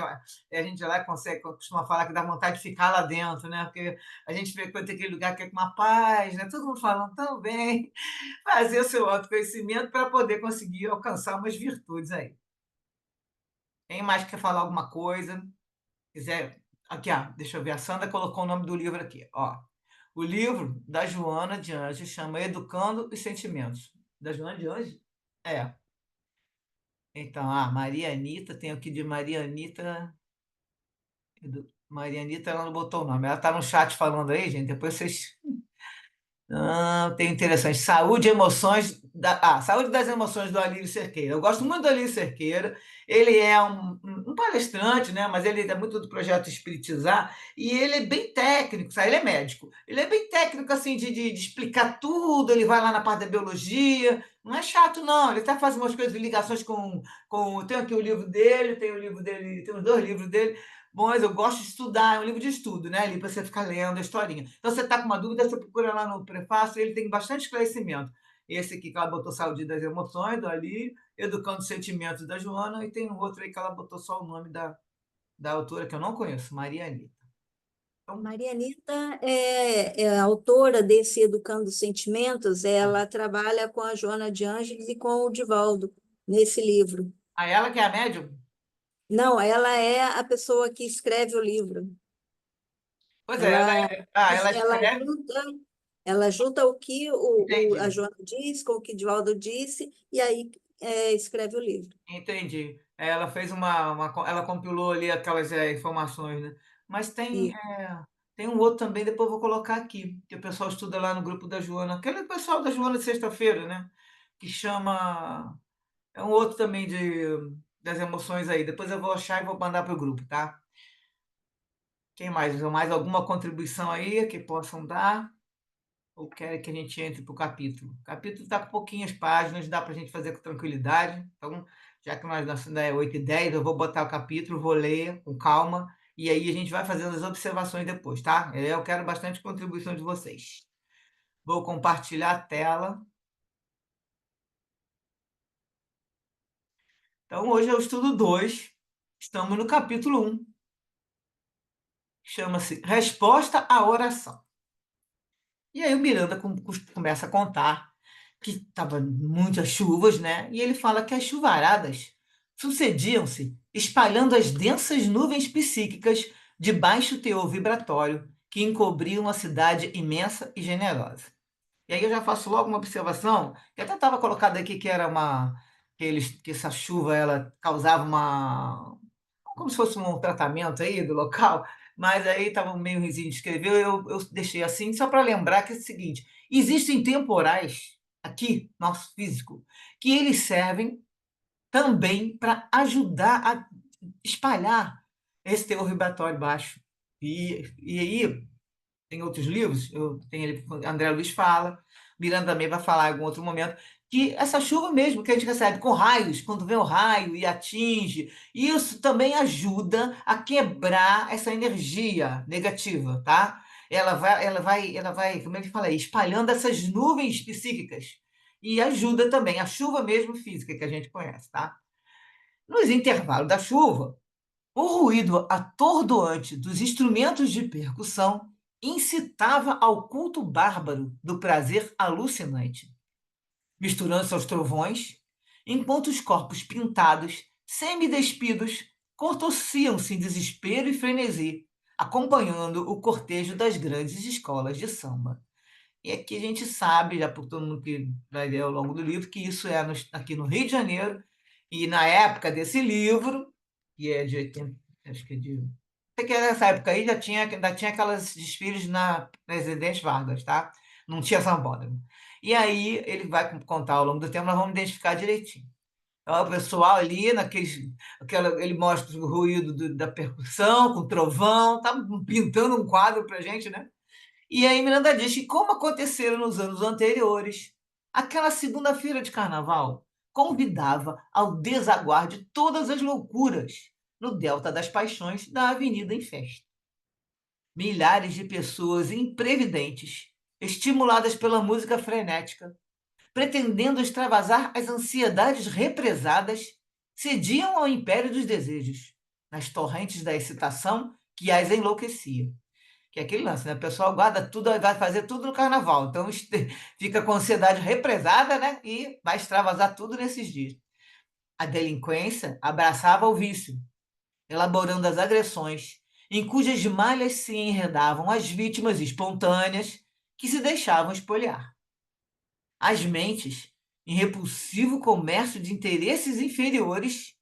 lá consegue, costuma falar que dá vontade de ficar lá dentro, né? Porque a gente frequenta aquele lugar que é com uma paz, né? Todo mundo falando tão bem, fazer o seu autoconhecimento para poder conseguir alcançar umas virtudes aí. Quem mais quer falar alguma coisa? Quiser. Aqui, deixa eu ver, a Sandra colocou o nome do livro aqui, ó. O livro da Joana de Anjos chama Educando os Sentimentos. Da Joana de Anjos? É. Então, Maria Anitta, tem aqui de Maria Anitta. Maria Anitta, ela não botou o nome. Ela está no chat falando aí, gente. Depois vocês. Tem interessante. Saúde das emoções do Alírio Cerqueira. Eu gosto muito do Alírio Cerqueira. Ele é um palestrante, né? Mas ele é muito do projeto Espiritizar, e ele é bem técnico, sabe? Ele é médico. Ele é bem técnico, assim, de explicar tudo. Ele vai lá na parte da biologia. Não é chato, não. Ele até faz umas coisas de ligações com. Tem aqui o livro dele, tem os dois livros dele. Mas eu gosto de estudar, é um livro de estudo, né? Ali para você ficar lendo a historinha. Então, você está com uma dúvida, você procura lá no prefácio, ele tem bastante esclarecimento. Esse aqui que ela botou Saúde das Emoções, do Ali, Educando os Sentimentos, da Joana, e tem um outro aí que ela botou só o nome da autora, que eu não conheço, Maria Anitta. Então, Maria Anitta é a autora desse Educando os Sentimentos, ela trabalha com a Joana de Ângeles e com o Divaldo nesse livro. ela que é a médium? Não, ela é a pessoa que escreve o livro. Pois é, Ela, ela ela escreve. junta, ela junta o que a Entendi. Joana disse com o que o Divaldo disse, e aí escreve o livro. Entendi. Ela fez ela compilou ali aquelas informações, né? Mas E, tem um outro também, depois eu vou colocar aqui, que o pessoal estuda lá no grupo da Joana, aquele pessoal da Joana de sexta-feira, né? Que chama. É um outro também das emoções aí. Depois eu vou achar e vou mandar para o grupo, tá? Quem mais? Mais alguma contribuição aí que possam dar? Ou querem que a gente entre para o capítulo? O capítulo está com pouquinhas páginas, dá para a gente fazer com tranquilidade. Então, já que nós ainda é 8h10, eu vou botar o capítulo, vou ler com calma e aí a gente vai fazendo as observações depois, tá? Eu quero bastante contribuição de vocês. Vou compartilhar a tela. Então, hoje é o estudo 2, estamos no capítulo 1, chama-se Resposta à Oração. E aí o Miranda começa a contar que estava muitas chuvas, né? E ele fala que as chuvaradas sucediam-se espalhando as densas nuvens psíquicas de baixo teor vibratório que encobriam a cidade imensa e generosa. E aí eu já faço logo uma observação, que até estava colocado aqui que era que essa chuva ela causava como se fosse um tratamento aí do local, mas aí estava meio ruimzinho de escrever, eu deixei assim, só para lembrar que é o seguinte: existem temporais aqui, nosso físico, que eles servem também para ajudar a espalhar esse teor vibratório baixo. E aí, tem outros livros, eu tenho ali, André Luiz fala, Miranda também vai falar em algum outro momento, que essa chuva mesmo que a gente recebe com raios, quando vem o raio e atinge, isso também ajuda a quebrar essa energia negativa, tá? Ela vai, como ele fala aí, espalhando essas nuvens psíquicas e ajuda também a chuva mesmo física que a gente conhece, tá? Nos intervalos da chuva, o ruído atordoante dos instrumentos de percussão incitava ao culto bárbaro do prazer alucinante, misturando-se aos trovões, enquanto os corpos pintados, semidespidos, contorciam-se em desespero e frenesi, acompanhando o cortejo das grandes escolas de samba. E aqui a gente sabe, já por todo mundo que vai ler ao longo do livro, que isso é aqui no Rio de Janeiro, e na época desse livro, que é de 80, acho que é de. Sei que nessa época aí ainda tinha aquelas desfiles na Presidente Vargas, tá? Não tinha sambódromo. E aí ele vai contar ao longo do tempo, nós vamos identificar direitinho. Então, o pessoal ali, ele mostra o ruído da percussão, com o trovão, tá pintando um quadro para gente, né? E aí Miranda diz que, como aconteceram nos anos anteriores, aquela segunda-feira de carnaval convidava ao desaguar de todas as loucuras no Delta das Paixões da Avenida em Festa. Milhares de pessoas imprevidentes, estimuladas pela música frenética, pretendendo extravasar as ansiedades represadas, cediam ao império dos desejos, nas torrentes da excitação que as enlouquecia. Que é aquele lance, né? O pessoal guarda tudo, vai fazer tudo no carnaval. Então, fica com ansiedade represada, né? E vai extravasar tudo nesses dias. A delinquência abraçava o vício, elaborando as agressões, em cujas malhas se enredavam as vítimas espontâneas que se deixavam espoliar. As mentes, em repulsivo comércio de interesses inferiores,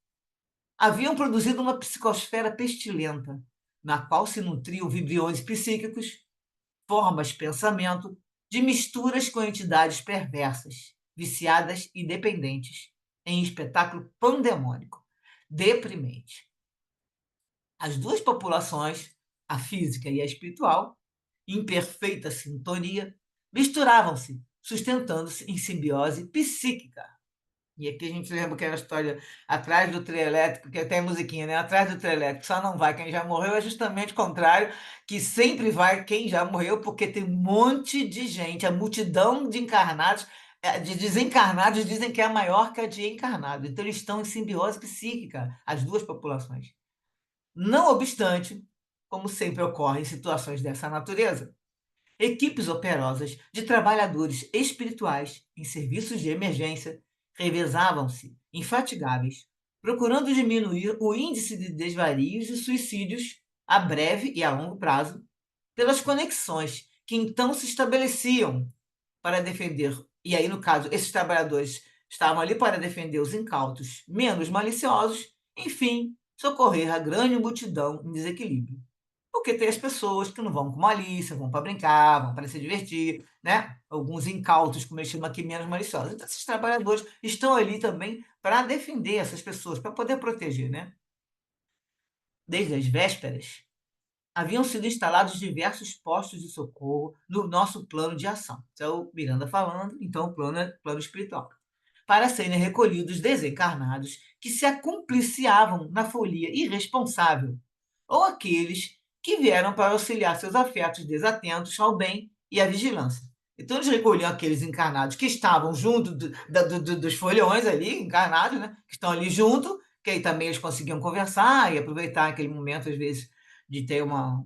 haviam produzido uma psicosfera pestilenta, na qual se nutriam vibriões psíquicos, formas de pensamento, de misturas com entidades perversas, viciadas e dependentes, em espetáculo pandemônico, deprimente. As duas populações, a física e a espiritual, em perfeita sintonia, misturavam-se, sustentando-se em simbiose psíquica. E aqui a gente lembra que era a história atrás do trio elétrico, que tem a musiquinha, né? Atrás do trio elétrico só não vai quem já morreu, é justamente o contrário, que sempre vai quem já morreu, porque tem um monte de gente, a multidão de encarnados, de desencarnados dizem que é maior que a de encarnados. Então eles estão em simbiose psíquica, as duas populações. Não obstante, como sempre ocorre em situações dessa natureza, equipes operosas de trabalhadores espirituais em serviços de emergência revezavam-se, infatigáveis, procurando diminuir o índice de desvarios e suicídios a breve e a longo prazo, pelas conexões que então se estabeleciam para defender, e aí, no caso, esses trabalhadores estavam ali para defender os incautos menos maliciosos, enfim, socorrer a grande multidão em desequilíbrio. Porque tem as pessoas que não vão com malícia, vão para brincar, vão para se divertir, né? Alguns incautos, como eles chamam aqui, menos maliciosos. Então, esses trabalhadores estão ali também para defender essas pessoas, para poder proteger, né? Desde as vésperas, haviam sido instalados diversos postos de socorro no nosso plano de ação. Isso é o Miranda falando, então o plano é plano espiritual. Para serem recolhidos desencarnados que se acumpliciavam na folia irresponsável, ou aqueles que vieram para auxiliar seus afetos desatentos ao bem e à vigilância. Então, eles recolhiam aqueles encarnados que estavam junto dos folhões ali, encarnados, né? Que estão ali junto, que aí também eles conseguiam conversar e aproveitar aquele momento, às vezes, de ter uma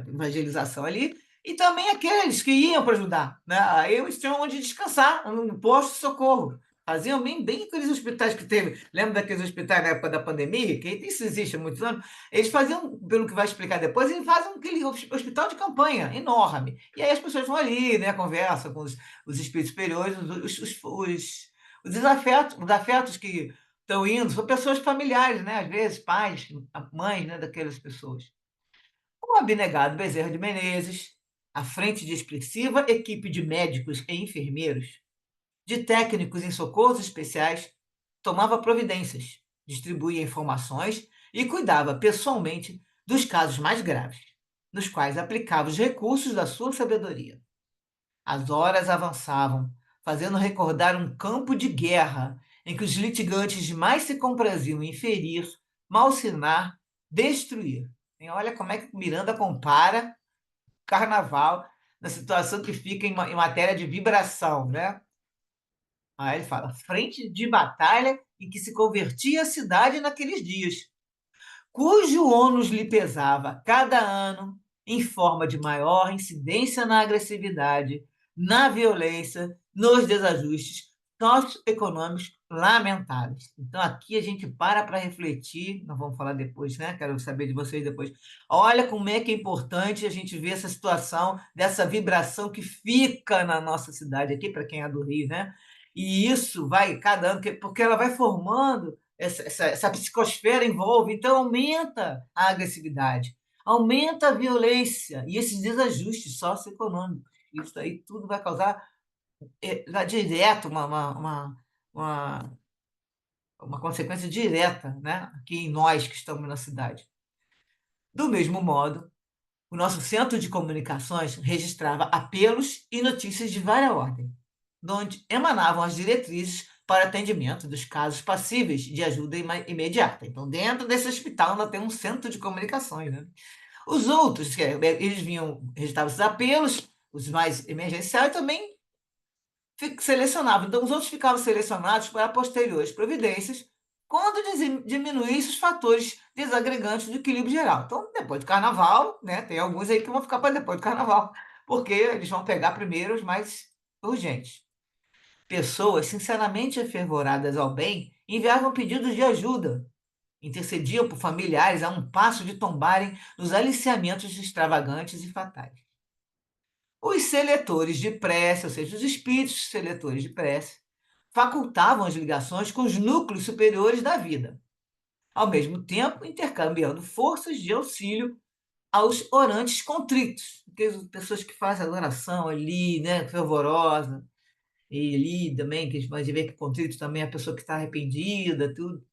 evangelização ali, e também aqueles que iam para ajudar, né? Aí eles tinham onde descansar, um posto de socorro. Faziam bem aqueles hospitais que teve. Lembra daqueles hospitais na época da pandemia? Que isso existe há muitos anos. Eles faziam, pelo que vai explicar depois, eles fazem aquele hospital de campanha enorme. E aí as pessoas vão ali, né, conversam com os espíritos superiores, os desafetos que estão indo, são pessoas familiares, né? Às vezes pais, mães, né, daquelas pessoas. O abnegado Bezerra de Menezes, à frente de expressiva equipe de médicos e enfermeiros, de técnicos em socorros especiais, tomava providências, distribuía informações e cuidava pessoalmente dos casos mais graves, nos quais aplicava os recursos da sua sabedoria. As horas avançavam, fazendo recordar um campo de guerra em que os litigantes mais se compraziam em ferir, malsinar, destruir. E olha como é que Miranda compara carnaval na situação que fica em matéria de vibração, né? Aí ele fala, frente de batalha em que se convertia a cidade naqueles dias, cujo ônus lhe pesava cada ano em forma de maior incidência na agressividade, na violência, nos desajustes socioeconômicos lamentáveis. Então, aqui a gente para refletir, nós vamos falar depois, né? Quero saber de vocês depois. Olha como é que é importante a gente ver essa situação, dessa vibração que fica na nossa cidade aqui, para quem é do Rio, né? E isso vai cada ano, porque ela vai formando essa psicosfera envolve, então aumenta a agressividade, aumenta a violência e esses desajustes socioeconômicos. Isso aí tudo vai causar direto uma, uma consequência direta, né? Aqui em nós que estamos na cidade. Do mesmo modo, o nosso centro de comunicações registrava apelos e notícias de vária ordem, de onde emanavam as diretrizes para atendimento dos casos passíveis de ajuda imediata. Então, dentro desse hospital, nós temos um centro de comunicações, né? Os outros, eles registravam esses apelos, os mais emergenciais, também selecionavam. Então, os outros ficavam selecionados para posteriores providências, quando diminuísse os fatores desagregantes do equilíbrio geral. Então, depois do carnaval, né, tem alguns aí que vão ficar para depois do carnaval, porque eles vão pegar primeiro os mais urgentes. Pessoas sinceramente afervoradas ao bem enviavam pedidos de ajuda, intercediam por familiares a um passo de tombarem nos aliciamentos extravagantes e fatais. Os seletores de prece, ou seja, os espíritos seletores de prece, facultavam as ligações com os núcleos superiores da vida, ao mesmo tempo intercambiando forças de auxílio aos orantes contritos, aquelas pessoas que fazem adoração ali, né, fervorosa, e ali também, que a gente vai ver que contrito também é a pessoa que está arrependida, tudo.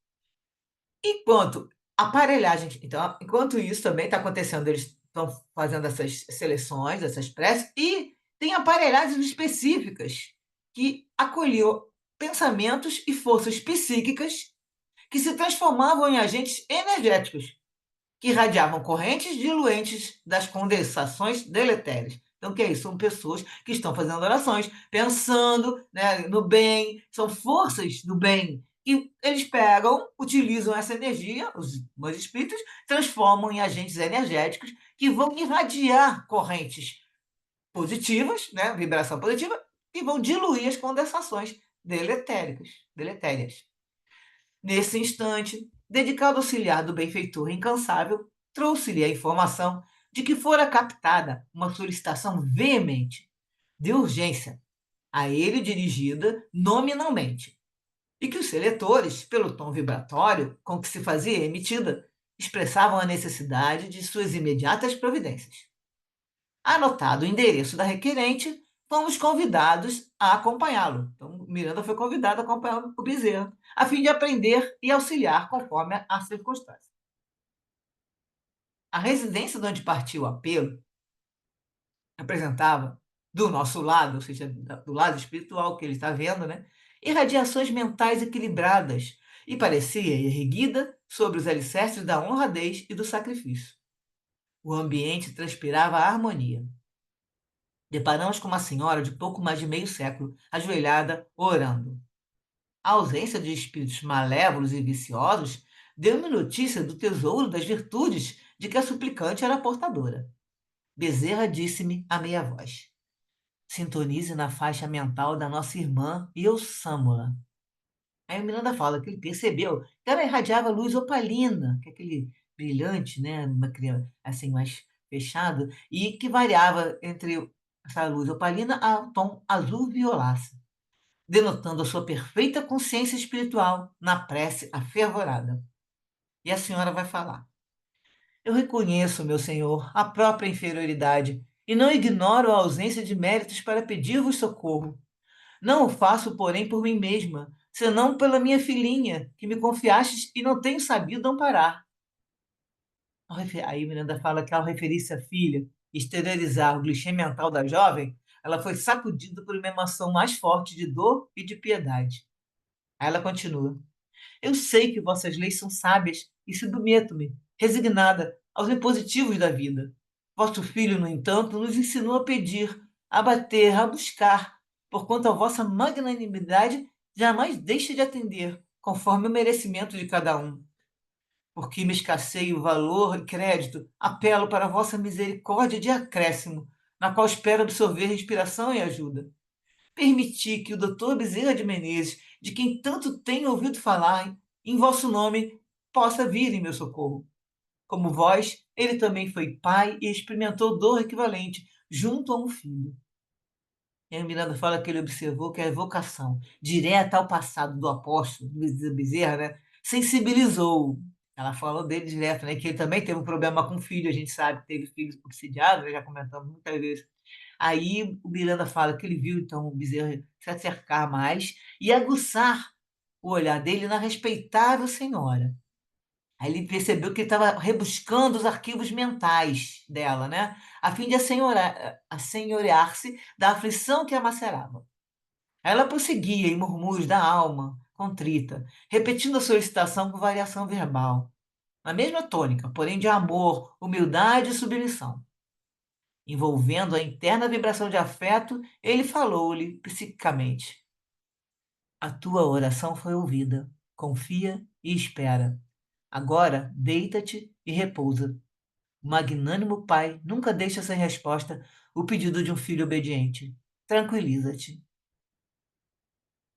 Enquanto aparelhagem, então, enquanto isso também está acontecendo, eles estão fazendo essas seleções, essas preces, e tem aparelhagens específicas que acolhiam pensamentos e forças psíquicas que se transformavam em agentes energéticos, que irradiavam correntes diluentes das condensações deletérias. Então, o que é isso? São pessoas que estão fazendo orações, pensando, né, no bem, são forças do bem. E eles pegam, utilizam essa energia, os bons espíritos, transformam em agentes energéticos que vão irradiar correntes positivas, né, vibração positiva, e vão diluir as condensações deletérias. Nesse instante, dedicado auxiliar do benfeitor incansável, trouxe-lhe a informação de que fora captada uma solicitação veemente, de urgência, a ele dirigida nominalmente, e que os seletores, pelo tom vibratório com que se fazia emitida, expressavam a necessidade de suas imediatas providências. Anotado o endereço da requerente, fomos convidados a acompanhá-lo. Então, Miranda foi convidado a acompanhar o Bezerra, a fim de aprender e auxiliar conforme a circunstância. A residência de onde partiu o apelo apresentava, do nosso lado, ou seja, do lado espiritual que ele está vendo, né, irradiações mentais equilibradas, e parecia erguida sobre os alicerces da honradez e do sacrifício. O ambiente transpirava a harmonia. Deparamos com uma senhora de pouco mais de meio século, ajoelhada, orando. A ausência de espíritos malévolos e viciosos deu-me notícia do tesouro das virtudes de que a suplicante era portadora. Bezerra disse-me a meia voz: sintonize na faixa mental da nossa irmã Elsâmula. Aí o Miranda fala que ele percebeu que ela irradiava luz opalina, que é aquele brilhante, né, uma criança assim mais fechado, e que variava entre essa luz opalina a tom azul violáceo, denotando a sua perfeita consciência espiritual na prece afervorada. E a senhora vai falar: eu reconheço, meu senhor, a própria inferioridade e não ignoro a ausência de méritos para pedir-vos socorro. Não o faço, porém, por mim mesma, senão pela minha filhinha, que me confiastes e não tenho sabido amparar. Aí Miranda fala que ao referir-se à filha e exteriorizar o clichê mental da jovem, ela foi sacudida por uma emoção mais forte de dor e de piedade. Aí ela continua: eu sei que vossas leis são sábias e submeto-me, resignada, aos impositivos da vida. Vosso filho, no entanto, nos ensinou a pedir, a bater, a buscar, porquanto a vossa magnanimidade jamais deixa de atender, conforme o merecimento de cada um. Porque me escasseio valor e crédito, apelo para a vossa misericórdia de acréscimo, na qual espero absorver inspiração e ajuda. Permiti que o doutor Bezerra de Menezes, de quem tanto tenho ouvido falar, em vosso nome, possa vir em meu socorro. Como vós, ele também foi pai e experimentou dor equivalente junto a um filho. E aí Miranda fala que ele observou que a evocação direta ao passado do apóstolo Bezerra, né, sensibilizou. Ela falou dele direto, né, que ele também teve um problema com o filho, a gente sabe que teve filhos obsidiados, né, já comentamos muitas vezes. Aí o Miranda fala que ele viu então o Bezerra se acercar mais e aguçar o olhar dele na respeitável senhora. Aí ele percebeu que ele estava rebuscando os arquivos mentais dela, né? A fim de assenhorear-se da aflição que a macerava. Ela prosseguia em murmúrios da alma, contrita, repetindo a solicitação com variação verbal, na mesma tônica, porém de amor, humildade e submissão. Envolvendo a interna vibração de afeto, ele falou-lhe psiquicamente: a tua oração foi ouvida. Confia e espera. Agora, deita-te e repousa. O magnânimo pai nunca deixa sem resposta o pedido de um filho obediente. Tranquiliza-te.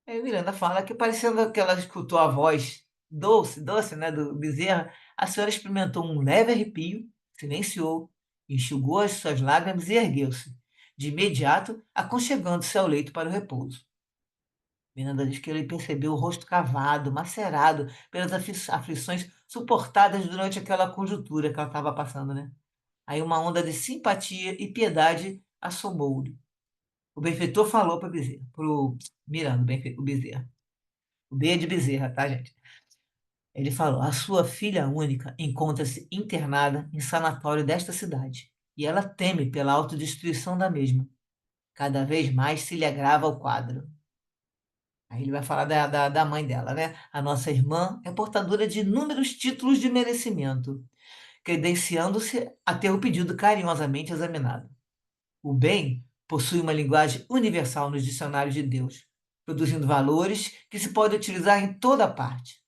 Aí Miranda fala que, parecendo que ela escutou a voz doce, doce, né, do Bezerra, a senhora experimentou um leve arrepio, silenciou, enxugou as suas lágrimas e ergueu-se, de imediato aconchegando-se ao leito para o repouso. Miranda diz que ele percebeu o rosto cavado, macerado pelas aflições suportadas durante aquela conjuntura que ela estava passando, né? Aí uma onda de simpatia e piedade assomou-lhe. O benfeitor falou para Bezerra, para o Miranda, o Bezerra. O B é de Bezerra, tá, gente? Ele falou: a sua filha única encontra-se internada em sanatório desta cidade, e ela teme pela autodestruição da mesma. Cada vez mais se lhe agrava o quadro. Aí ele vai falar da mãe dela, né? A nossa irmã é portadora de inúmeros títulos de merecimento, credenciando-se a ter o pedido carinhosamente examinado. O bem possui uma linguagem universal nos dicionários de Deus, produzindo valores que se podem utilizar em toda parte.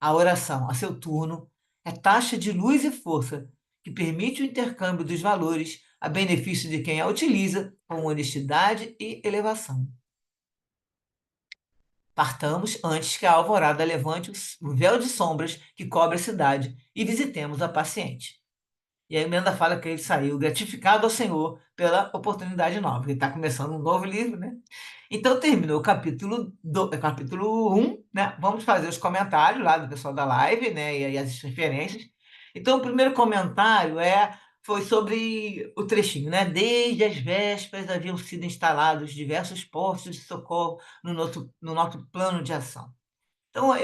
A oração, a seu turno, é taxa de luz e força que permite o intercâmbio dos valores a benefício de quem a utiliza com honestidade e elevação. Partamos antes que a alvorada levante o véu de sombras que cobre a cidade e visitemos a paciente. E aí Miranda fala que ele saiu gratificado ao Senhor pela oportunidade nova. Ele está começando um novo livro, né? Então terminou o capítulo 1, né? Vamos fazer os comentários lá do pessoal da live, né? E as referências. Então o primeiro comentário foi sobre o trechinho, né? Desde as vésperas haviam sido instalados diversos postos de socorro no nosso plano de ação. Então, a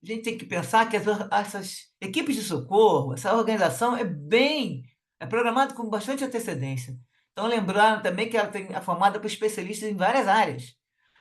gente tem que pensar que essas equipes de socorro, essa organização é programada com bastante antecedência. Então, lembrando também que ela é formada por especialistas em várias áreas.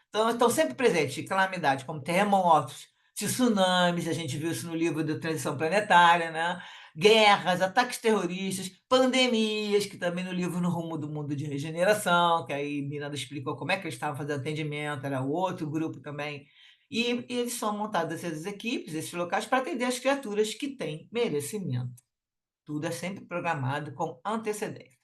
Então, estão sempre presentes em calamidades como terremotos, tsunamis, a gente viu isso no livro da Transição Planetária, né? Guerras, ataques terroristas, pandemias, que também no livro No Rumo do Mundo de Regeneração, que aí Miranda explicou como é que eles estavam fazendo atendimento, era outro grupo também. E eles são montados essas equipes, esses locais, para atender as criaturas que têm merecimento. Tudo é sempre programado com antecedência.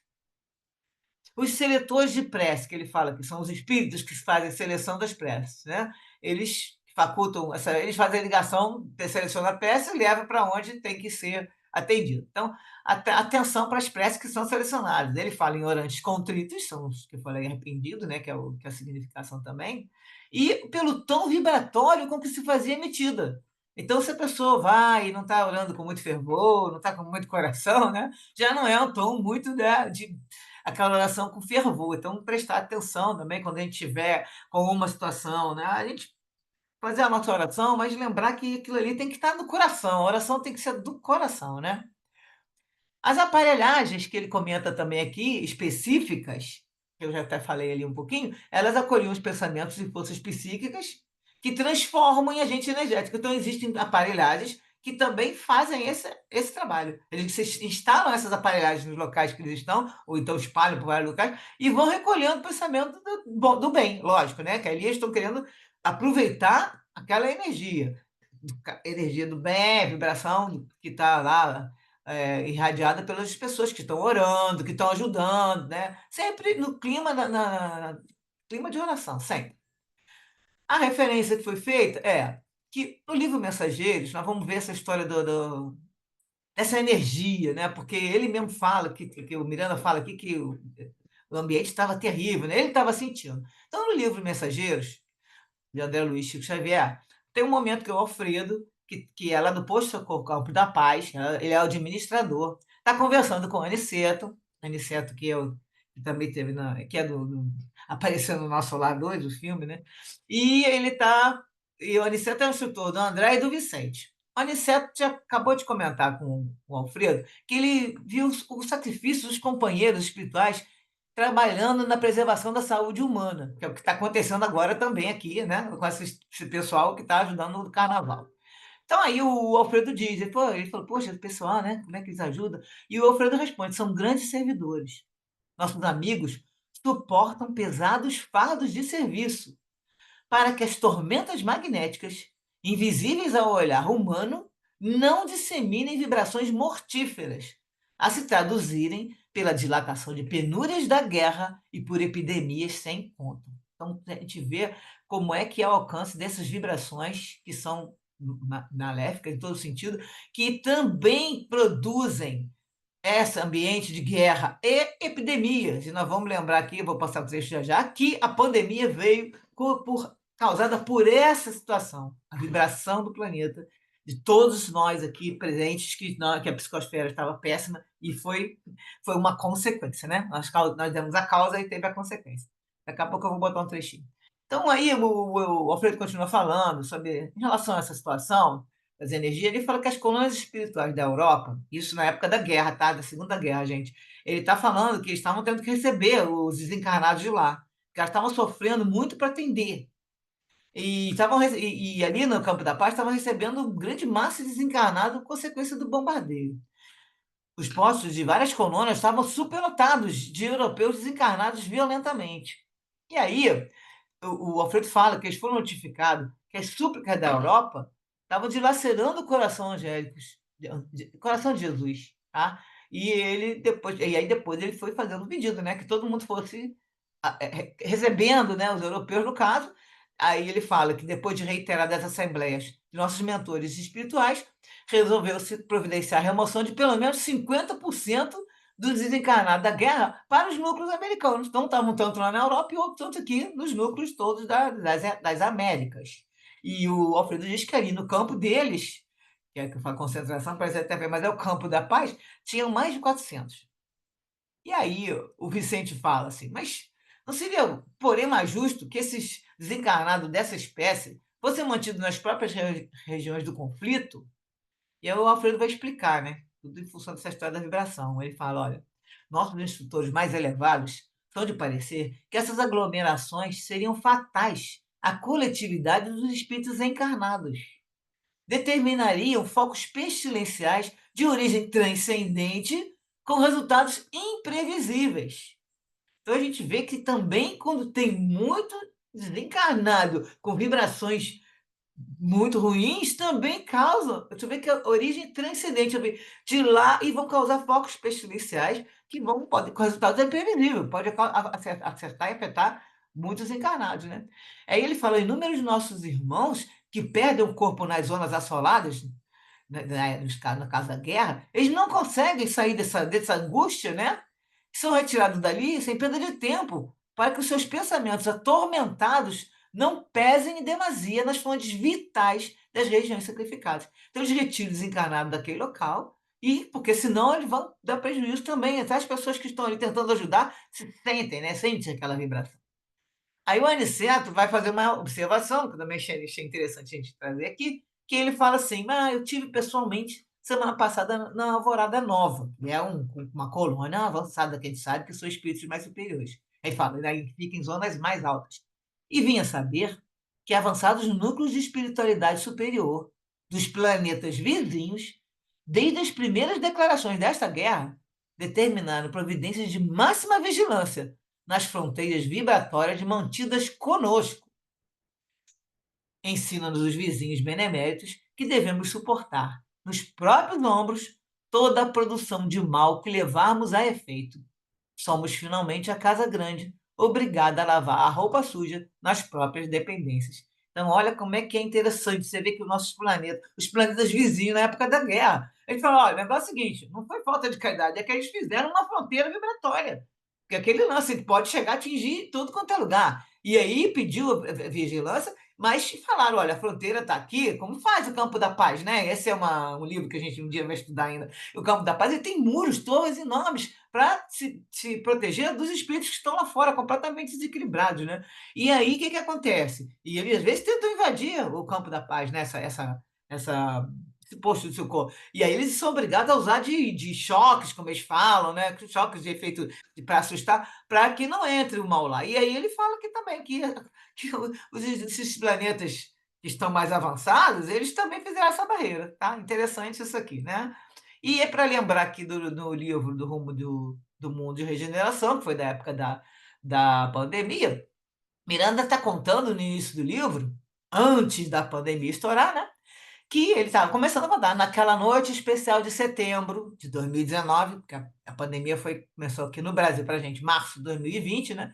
Os seletores de prece, que ele fala que são os espíritos que fazem a seleção das preces, né? Eles facultam, eles fazem a ligação, seleciona a prece e leva para onde tem que ser atendido. Então, atenção para as preces que são selecionadas. Ele fala em orantes contritos, são os que eu falei arrependido, né? Que é a significação também, e pelo tom vibratório com que se fazia emitida. Então, se a pessoa vai e não está orando com muito fervor, não está com muito coração, né? Já não é um tom muito, né, de aquela oração com fervor. Então, prestar atenção também quando a gente tiver com uma situação, né? A gente fazer a nossa oração, mas lembrar que aquilo ali tem que estar no coração. A oração tem que ser do coração, né? As aparelhagens que ele comenta também aqui, específicas, que eu já até falei ali um pouquinho, elas acolhiam os pensamentos e forças psíquicas que transformam em agente energético. Então, existem aparelhagens que também fazem esse trabalho. Eles instalam essas aparelhagens nos locais que eles estão, ou então espalham por vários locais, e vão recolhendo o pensamento do bem, lógico, né? Que ali eles estão querendo aproveitar aquela energia do bem, a vibração que está lá irradiada pelas pessoas que estão orando, que estão ajudando, né? Sempre no clima, clima de oração, sempre. A referência que foi feita é que no livro Mensageiros, nós vamos ver essa história dessa energia, né? Porque ele mesmo fala, que o Miranda fala aqui que o ambiente estava terrível, né? Ele estava sentindo. Então, no livro Mensageiros, de André Luiz Chico Xavier, tem um momento que o Alfredo, que é lá do Posto Socorro Campo da Paz, ele é o administrador, está conversando com o Aniceto, que também teve que é apareceu no Nosso Lar 2, o filme, né? E o Aniceto é o instrutor do André e do Vicente. O Aniceto já acabou de comentar com o Alfredo que ele viu o sacrifício dos companheiros espirituais trabalhando na preservação da saúde humana, que é o que está acontecendo agora também aqui, né? Com esse pessoal que está ajudando no carnaval. Então aí o Alfredo diz, ele falou, poxa, o pessoal, né? Como é que eles ajudam? E o Alfredo responde, são grandes servidores. Nossos amigos suportam pesados fardos de serviço para que as tormentas magnéticas, invisíveis ao olhar humano, não disseminem vibrações mortíferas, a se traduzirem pela dilatação de penúrias da guerra e por epidemias sem conta. Então, a gente vê como é que é o alcance dessas vibrações, que são maléficas em todo sentido, que também produzem esse ambiente de guerra e epidemias. E nós vamos lembrar aqui, vou passar o trecho já, que a pandemia veio causada por essa situação, a vibração do planeta, de todos nós aqui presentes, que a psicosfera estava péssima e foi uma consequência, né? Nós demos a causa e teve a consequência. Daqui a pouco eu vou botar um trechinho. Então, aí o Alfredo continua falando sobre, em relação a essa situação, das energias, ele fala que as colônias espirituais da Europa, isso na época da guerra, tá? Da Segunda Guerra, gente, ele está falando que eles estavam tendo que receber os desencarnados de lá, que elas estavam sofrendo muito para atender. E ali no Campo da Paz estavam recebendo grande massa de desencarnado consequência do bombardeio. Os postos de várias colônias estavam superlotados de europeus desencarnados violentamente. E aí, o Alfredo fala que eles foram notificados que as súplicas da Europa estavam dilacerando o coração angélicos, coração de Jesus, tá? E aí depois ele foi fazendo um pedido, né, que todo mundo fosse recebendo, né, os europeus no caso. Aí ele fala que depois de reiteradas assembleias de nossos mentores espirituais, resolveu-se providenciar a remoção de pelo menos 50% dos desencarnados da guerra para os núcleos americanos. Então, estavam tanto lá na Europa e outros tanto aqui nos núcleos todos das Américas. E o Alfredo diz que ali no campo deles, que é que eu falo concentração, parece até bem, mas é o campo da paz, tinham mais de 400. E aí o Vicente fala assim, mas não seria, porém, mais justo que esses desencarnados dessa espécie fossem mantidos nas próprias regiões do conflito? E aí o Alfredo vai explicar, né? Tudo em função dessa história da vibração. Ele fala, olha, nossos instrutores mais elevados são de parecer que essas aglomerações seriam fatais à coletividade dos espíritos encarnados. determinariam focos pestilenciais de origem transcendente com resultados imprevisíveis. Então a gente vê que também quando tem muito desencarnado com vibrações muito ruins, também causam. Você vê que a origem transcendente de lá e vão causar focos pestilenciais que podem, com resultados imprevisíveis, pode acertar e afetar muitos encarnados, né? Aí ele fala: inúmeros nossos irmãos que perdem o corpo nas zonas assoladas, no caso da guerra, eles não conseguem sair dessa angústia, né? São retirados dali sem perda de tempo, para que os seus pensamentos atormentados não pesem em demasia nas fontes vitais das regiões sacrificadas. Então, eles retiram desencarnado daquele local, e porque senão eles vão dar prejuízo também. Até as pessoas que estão ali tentando ajudar se sentem, né? Sentem aquela vibração. Aí o Aniceto vai fazer uma observação, que eu também achei interessante a gente trazer aqui, que ele fala assim: eu tive pessoalmente semana passada na Alvorada Nova, que é uma colônia avançada que a gente sabe que são espíritos mais superiores. Aí fala, daí fica em zonas mais altas. E vinha saber que avançados núcleos de espiritualidade superior dos planetas vizinhos, desde as primeiras declarações desta guerra, determinaram providências de máxima vigilância nas fronteiras vibratórias mantidas conosco. Ensina-nos os vizinhos beneméritos que devemos suportar nos próprios ombros toda a produção de mal que levarmos a efeito. Somos finalmente a casa grande, obrigada a lavar a roupa suja nas próprias dependências. Então, olha como é que é interessante você ver que os planetas vizinhos na época da guerra, eles falaram: olha, o negócio é o seguinte, não foi falta de caridade, é que eles fizeram uma fronteira vibratória. Porque aquele lance pode chegar a atingir tudo quanto é lugar. E aí pediu vigilância, mas falaram: olha, a fronteira está aqui, como faz o Campo da Paz, né? Esse é um livro que a gente um dia vai estudar ainda. O Campo da Paz, ele tem muros, torres enormes para se proteger dos espíritos que estão lá fora, completamente desequilibrados, né? E aí, o que acontece? E eles, às vezes, tentam invadir o Campo da Paz, né? Esse posto de socorro. E aí eles são obrigados a usar de choques, como eles falam, né? Choques de efeito para assustar, para que não entre o mal lá. E aí ele fala que também esses planetas que estão mais avançados, eles também fizeram essa barreira, tá? Interessante isso aqui, né? E é para lembrar aqui do livro Do Rumo do Mundo de Regeneração, que foi da época da pandemia, Miranda está contando no início do livro, antes da pandemia estourar, né? Que ele estava começando a contar naquela noite especial de setembro de 2019, porque a pandemia começou aqui no Brasil para a gente, março de 2020, né?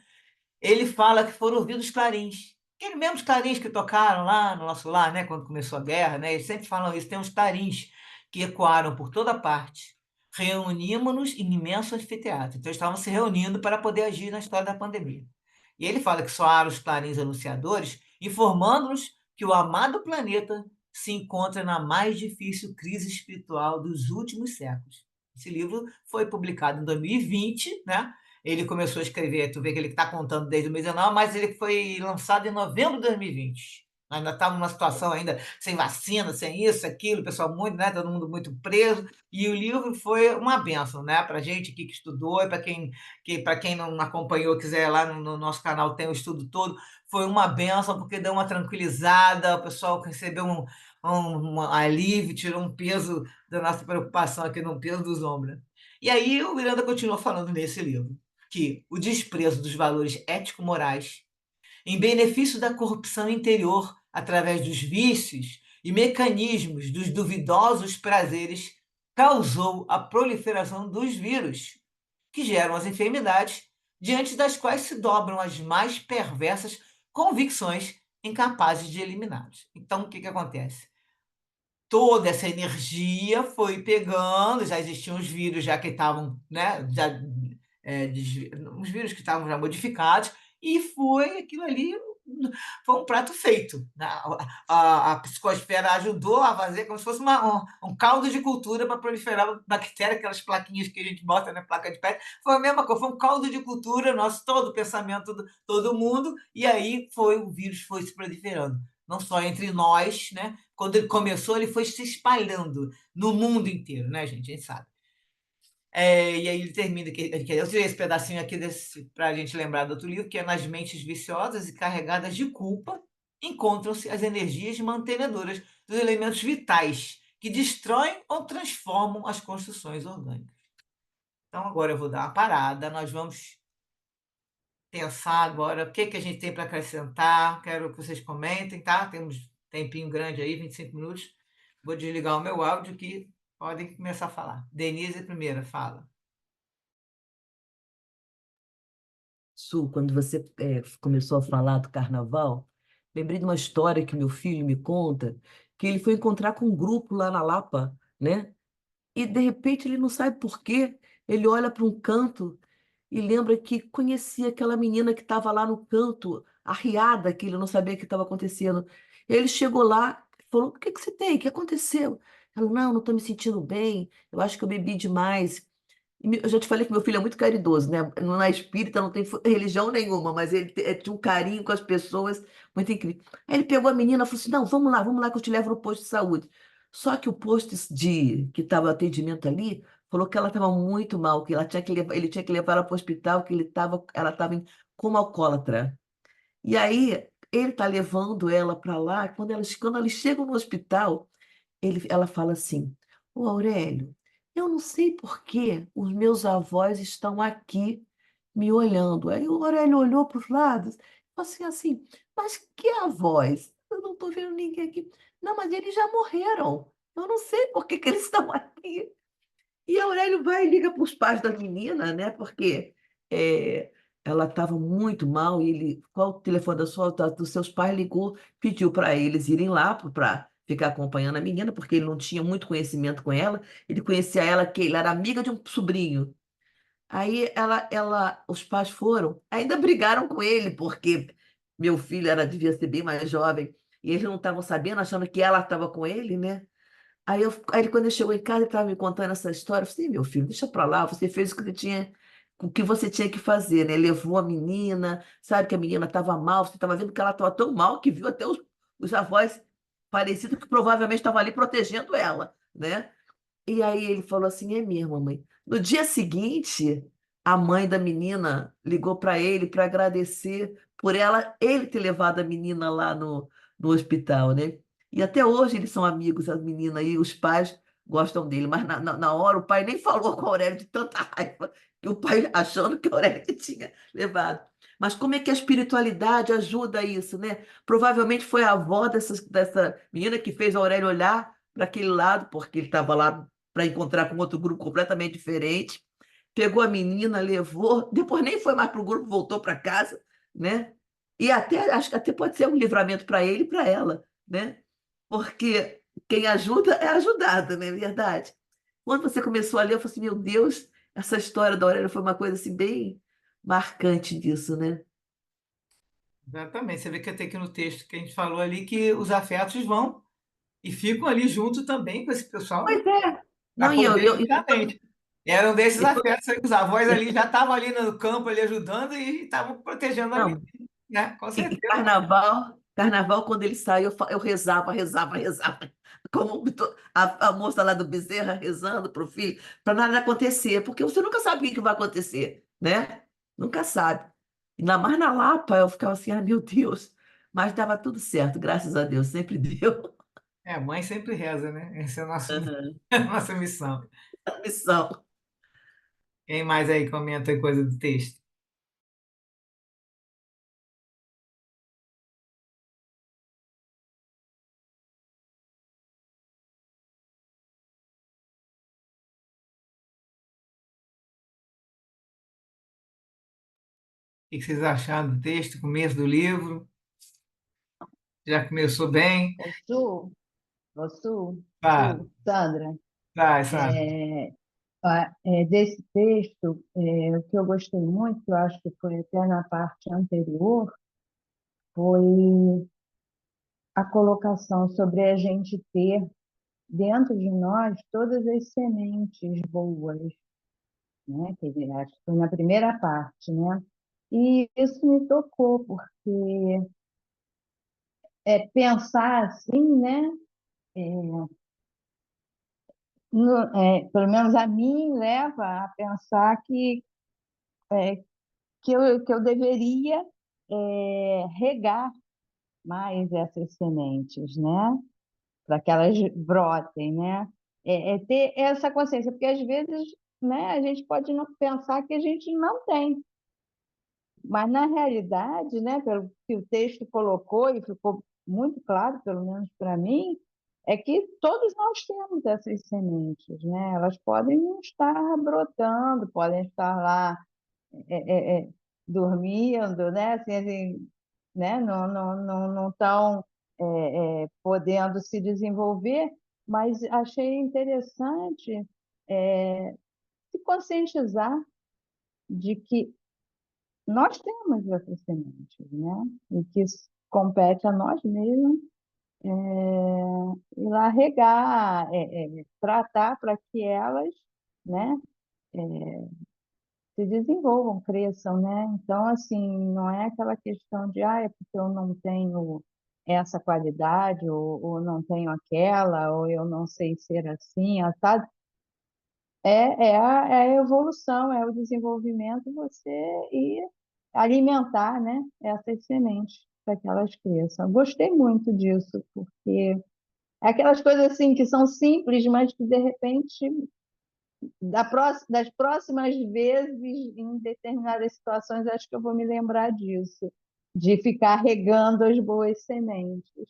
Ele fala que foram ouvidos clarins. Aqueles mesmos clarins que tocaram lá no nosso lar, né, quando começou a guerra, né? Eles sempre falam isso, tem uns clarins que ecoaram por toda parte. Reunimos-nos em imenso anfiteatro. Então, estavam se reunindo para poder agir na história da pandemia. E ele fala que soaram os clarins anunciadores, informando-nos que o amado planeta se encontra na mais difícil crise espiritual dos últimos séculos. Esse livro foi publicado em 2020, né? Ele começou a escrever, tu vê que ele está contando desde 2019, mas ele foi lançado em novembro de 2020. Nós ainda estávamos numa situação ainda sem vacina, sem isso, aquilo, o pessoal muito, né, todo mundo muito preso, e o livro foi uma bênção, né, para a gente aqui que estudou, e para quem não acompanhou, quiser lá no nosso canal tem o estudo todo, foi uma bênção, porque deu uma tranquilizada, o pessoal recebeu um alívio, tirou um peso da nossa preocupação aqui, no peso dos ombros, né? E aí o Miranda continua falando nesse livro que o desprezo dos valores ético-morais, em benefício da corrupção interior através dos vícios e mecanismos dos duvidosos prazeres, causou a proliferação dos vírus, que geram as enfermidades, diante das quais se dobram as mais perversas convicções incapazes de eliminá-los. Então, o que acontece? Toda essa energia foi pegando, já existiam os vírus já que estavam, né, os vírus que estavam já modificados, e foi aquilo ali, foi um prato feito, né? A psicosfera ajudou a fazer como se fosse um caldo de cultura para proliferar bactérias, aquelas plaquinhas que a gente bota na placa de pele, foi a mesma coisa, foi um caldo de cultura, nosso todo o pensamento todo mundo, e aí o vírus foi se proliferando, não só entre nós, né? Quando ele começou, ele foi se espalhando no mundo inteiro, né, gente? A gente sabe. E aí ele termina, eu tirei esse pedacinho aqui para a gente lembrar do outro livro, que é Nas Mentes Viciosas e Carregadas de Culpa, encontram-se as energias mantenedoras dos elementos vitais que destroem ou transformam as construções orgânicas. Então, agora eu vou dar uma parada, nós vamos pensar agora o que que a gente tem para acrescentar. Quero que vocês comentem, tá? Temos um tempinho grande aí, 25 minutos. Vou desligar o meu áudio que podem começar a falar. Denise, primeira, fala. Su, quando você começou a falar do carnaval, lembrei de uma história que meu filho me conta, que ele foi encontrar com um grupo lá na Lapa, né? E de repente ele não sabe por quê, ele olha para um canto e lembra que conhecia aquela menina que estava lá no canto, arriada, que ele não sabia o que estava acontecendo. Ele chegou lá e falou: O que que você tem? O que aconteceu? Ela: Não, não estou me sentindo bem, eu acho que eu bebi demais. Eu já te falei que meu filho é muito caridoso, né? Não é espírita, não tem religião nenhuma, mas ele tinha um carinho com as pessoas muito incrível. Aí ele pegou a menina e falou assim: Não, vamos lá que eu te levo no posto de saúde. Só que o posto que estava atendimento ali falou que ela estava muito mal, que ela tinha que levar, ele tinha que levar ela para o hospital, que ela estava como alcoólatra. E aí ele está levando ela para lá. Quando eles chegam no hospital, ela fala assim: Ô Aurélio, eu não sei por que os meus avós estão aqui me olhando. Aí o Aurélio olhou para os lados e falou assim, mas que avós? Eu não estou vendo ninguém aqui. Não, mas eles já morreram. Eu não sei por que que eles estão aqui. E a Aurélio vai e liga para os pais da menina, né? Porque é, ela estava muito mal e qual o telefone dos seus pais ligou, pediu para eles irem lá para ficar acompanhando a menina, porque ele não tinha muito conhecimento com ela. Ele conhecia ela, que ele era amiga de um sobrinho. Aí os pais foram, ainda brigaram com ele, porque meu filho devia ser bem mais jovem, e eles não estavam sabendo, achando que ela estava com ele, né? Aí quando ele chegou em casa, ele estava me contando essa história. Eu falei: Meu filho, deixa pra lá, você fez o que você tinha que fazer, né? Levou a menina, sabe que a menina estava mal, você estava vendo que ela estava tão mal que viu até os avós parecidos que provavelmente estavam ali protegendo ela, né? E aí ele falou assim: É mesmo, mamãe. No dia seguinte, a mãe da menina ligou para ele para agradecer por ele ter levado a menina lá no hospital, né? E até hoje eles são amigos, as meninas, e os pais gostam dele, mas na hora o pai nem falou com a Aurélia de tanta raiva, que o pai achando que a Aurélia tinha levado. Mas como é que a espiritualidade ajuda isso, né? Provavelmente foi a avó dessa menina que fez a Aurélia olhar para aquele lado, porque ele estava lá para encontrar com outro grupo completamente diferente. Pegou a menina, levou, depois nem foi mais para o grupo, voltou para casa, né? E até acho que até pode ser um livramento para ele e para ela, né? Porque quem ajuda é ajudado, não é verdade? Quando você começou a ler, eu falei assim: Meu Deus, essa história da Aurélia foi uma coisa assim bem marcante disso, né? Exatamente. Você vê que até aqui no texto que a gente falou ali que os afetos vão e ficam ali junto também com esse pessoal, né? Pois é. Para Não, e eu, poder eu, justamente. Eram desses eu, eu- afetos aí que os avós ali já estavam ali no campo ali ajudando e estavam protegendo a menina, não, né? Com e certeza. carnaval, quando ele saiu, eu rezava, como a moça lá do Bezerra rezando para o filho, para nada acontecer, porque você nunca sabe o que que vai acontecer, né? Nunca sabe. Ainda mais na Lapa, eu ficava assim: Ai, meu Deus. Mas dava tudo certo, graças a Deus, sempre deu. É, a mãe sempre reza, né? Essa é a nossa, Aham. a nossa missão. A missão. Quem mais aí comenta coisa do texto? O que vocês acharam do texto, começo do livro? Já começou bem? Ô, Su, ô, Su, Vai, Su, Sandra, vai, Sara. é, desse texto, o que eu gostei muito, eu acho que foi até na parte anterior, foi a colocação sobre a gente ter dentro de nós todas as sementes boas, né? Quer dizer, acho que foi na primeira parte, né? E isso me tocou, porque pensar assim, né? Pelo menos a mim leva a pensar é, que eu deveria regar mais essas sementes, né? para que elas brotem, né? É ter essa consciência, porque às vezes, né, a gente pode não pensar que a gente não tem, mas na realidade, né, pelo que o texto colocou e ficou muito claro, pelo menos para mim, é que todos nós temos essas sementes, né? Elas podem não estar brotando, podem estar lá dormindo, né? Assim, né? Não estão podendo se desenvolver, mas achei interessante se conscientizar de que nós temos essas sementes, né? E que isso compete a nós mesmos ir lá regar, tratar para que elas, né, se desenvolvam, cresçam, né? Então, assim, não é aquela questão de, é porque eu não tenho essa qualidade, ou não tenho aquela, ou eu não sei ser assim, sabe? É a evolução, é o desenvolvimento, você ir alimentar, né, essas sementes para que elas cresçam. Gostei muito disso, porque é aquelas coisas assim que são simples, mas que de repente das próximas vezes, em determinadas situações, acho que eu vou me lembrar disso, de ficar regando as boas sementes.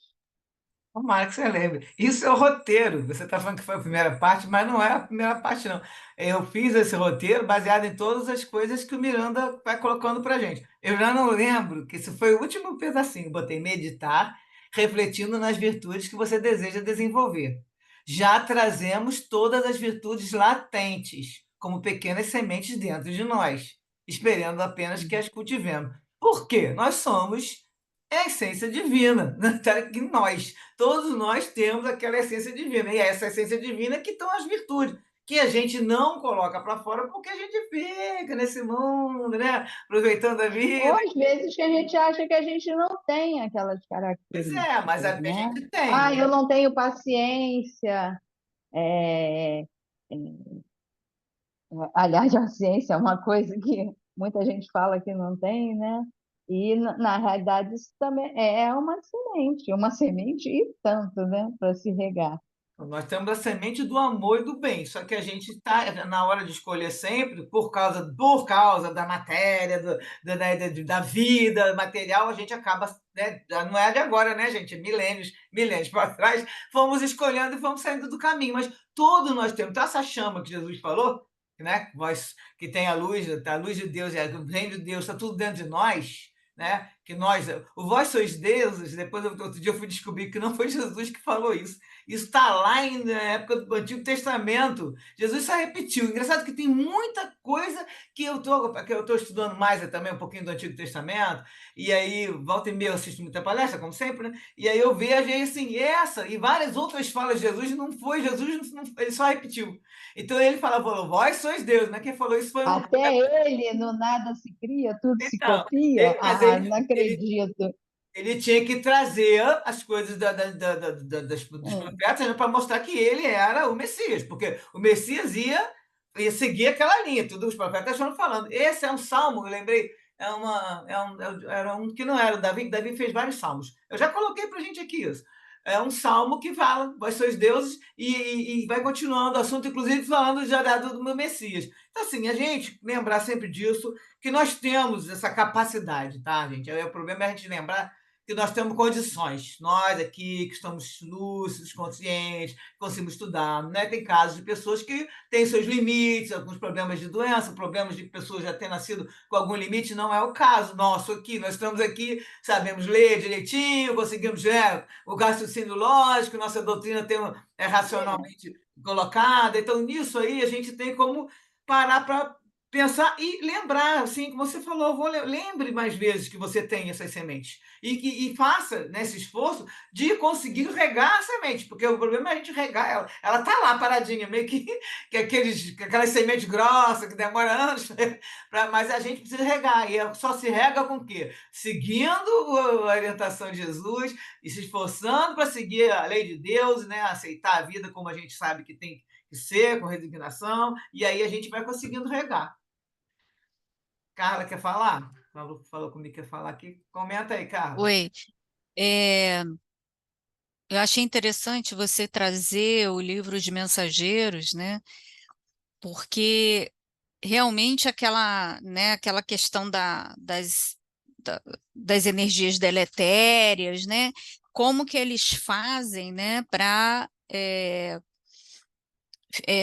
Tomara que você lembre. Isso é o roteiro. Você está falando que foi a primeira parte, mas não é a primeira parte, não. Eu fiz esse roteiro baseado em todas as coisas que o Miranda vai colocando para gente. Eu já não lembro que esse foi o último pedacinho. Botei meditar, refletindo nas virtudes que você deseja desenvolver. Já trazemos todas as virtudes latentes, como pequenas sementes dentro de nós, esperando apenas que as cultivemos. Por quê? Nós somos a essência divina, né? Que nós. Todos nós temos aquela essência divina, e é essa essência divina que estão as virtudes, que a gente não coloca para fora porque a gente fica nesse mundo, né? Aproveitando a Ou vida. às vezes que a gente acha que a gente não tem aquelas Pois é, mas características, a né? gente tem, Eu né? não tenho paciência. é, é, Aliás, a ciência é uma coisa que muita gente fala que não tem, né? E, na realidade, isso também é uma semente e tanto, né? Para se regar. Nós temos a semente do amor e do bem, só que a gente está na hora de escolher sempre, por causa da matéria, da vida material, a gente acaba, né, não é de agora, né, gente? Milênios para trás, fomos escolhendo e fomos saindo do caminho, mas todos nós temos. Então, essa chama que Jesus falou, né, nós, que tem a luz de Deus, o reino de Deus, está tudo dentro de nós, né? Que nós, o vós sois deuses, depois outro dia eu fui descobrir que não foi Jesus que falou isso. Isso está lá na época do Antigo Testamento. Jesus só repetiu. Engraçado que tem muita coisa que eu tô estudando mais também, um pouquinho do Antigo Testamento, e aí, volta e meia, eu assisto muita palestra, como sempre, né? E aí eu vejo aí, assim, essa e várias outras falas de Jesus, não foi Jesus, ele só repetiu. Então ele falou, vós sois Deus, né? Quem falou isso foi um. Até ele, no nada se cria, tudo se Então, copia. mas Não ele, acredito. ele tinha que trazer as coisas dos Hum. profetas para mostrar que ele era o Messias, porque o Messias ia seguir aquela linha, todos os profetas foram falando. Esse é um salmo, eu lembrei, era um que não era o Davi, Davi fez vários salmos. Eu já coloquei para a gente aqui isso. É um salmo que fala, vós sois deuses, e vai continuando o assunto, inclusive falando já do Messias. Então, assim, a gente lembrar sempre disso, que nós temos essa capacidade, tá, gente? O problema é a gente lembrar que nós temos condições, nós aqui que estamos lúcidos, conscientes, conseguimos estudar, né? Tem casos de pessoas que têm seus limites, alguns problemas de doença, problemas de pessoas já terem nascido com algum limite, não é o caso nosso aqui. Nós estamos aqui, sabemos ler direitinho, conseguimos, o raciocínio lógico, nossa doutrina é racionalmente colocada, então nisso aí a gente tem como parar para pensar e lembrar, assim, como você falou, lembre mais vezes que você tem essas sementes e faça nesse esforço de conseguir regar a semente, porque o problema é a gente regar ela. Ela está lá paradinha, meio que aquelas sementes grossas que demoram anos, mas a gente precisa regar. E só se rega com o quê? Seguindo a orientação de Jesus e se esforçando para seguir a lei de Deus, né? Aceitar a vida como a gente sabe que tem que ser, com resignação, e aí a gente vai conseguindo regar. Carla, quer falar? Falou comigo que quer falar aqui. Comenta aí, Carla. Oi. É, Eu achei interessante você trazer o livro de Mensageiros, né? Porque realmente aquela, né, aquela questão da- das energias deletérias, né? Como que eles fazem, né, para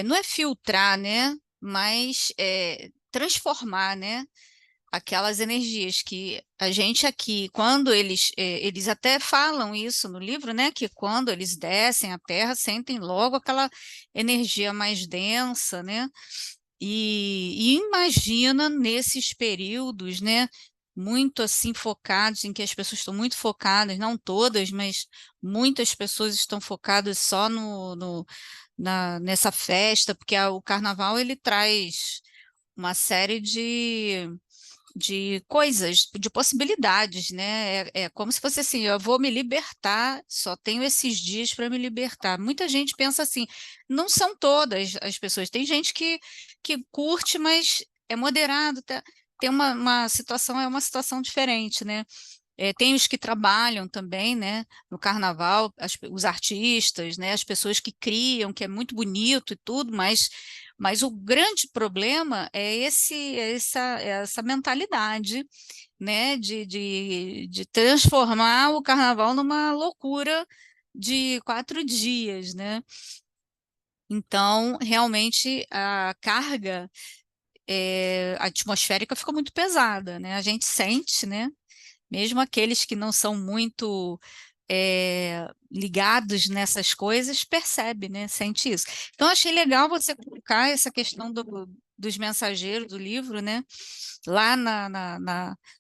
não é filtrar, né, mas transformar, né, aquelas energias que a gente aqui, quando eles até falam isso no livro, né, que quando eles descem à Terra, sentem logo aquela energia mais densa, né, e imagina nesses períodos, né, muito assim focados, em que as pessoas estão muito focadas, não todas, mas muitas pessoas estão focadas só nessa festa, porque o carnaval ele traz uma série de coisas, de possibilidades, né? É como se fosse assim, eu vou me libertar, só tenho esses dias para me libertar. Muita gente pensa assim, não são todas as pessoas, tem gente que curte, mas é moderado, tem uma situação, é uma situação diferente, né? Tem os que trabalham também, né, no carnaval, os artistas, né, as pessoas que criam, que é muito bonito e tudo, mas o grande problema é essa mentalidade, né, de transformar o carnaval numa loucura de 4 dias, né? Então, realmente, a carga atmosférica fica muito pesada, né? A gente sente, né? Mesmo aqueles que não são muito ligados nessas coisas, percebe, né? Sente isso. Então, achei legal você colocar essa questão dos mensageiros do livro, né? Lá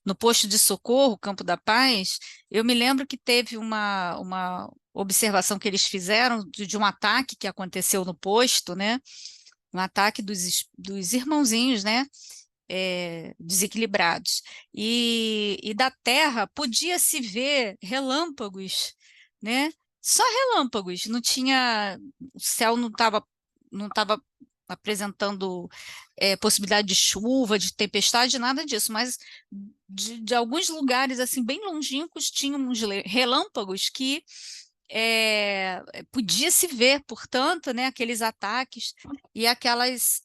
no posto de socorro, Campo da Paz, eu me lembro que teve uma observação que eles fizeram de um ataque que aconteceu no posto, né? Um ataque dos irmãozinhos, né? Desequilibrados. E da Terra podia-se ver relâmpagos, né? Só relâmpagos, não tinha, o céu não estava apresentando possibilidade de chuva, de tempestade, nada disso, mas de alguns lugares assim bem longínquos tinham uns relâmpagos que podia se ver, portanto, né, aqueles ataques e aquelas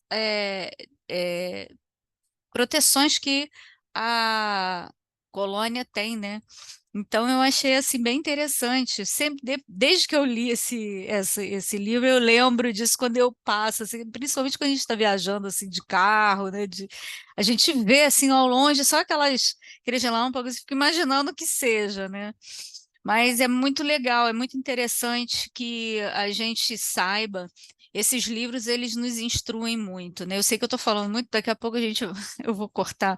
proteções que a colônia tem, né? Então eu achei assim bem interessante. Sempre desde que eu li esse livro, eu lembro disso quando eu passo, assim, principalmente quando a gente está viajando assim de carro, né? A gente vê assim ao longe só aqueles relâmpagos e fica imaginando o que seja, né? Mas é muito legal, é muito interessante que a gente saiba. Esses livros, eles nos instruem muito, né? Eu sei que eu estou falando muito, daqui a pouco eu vou cortar,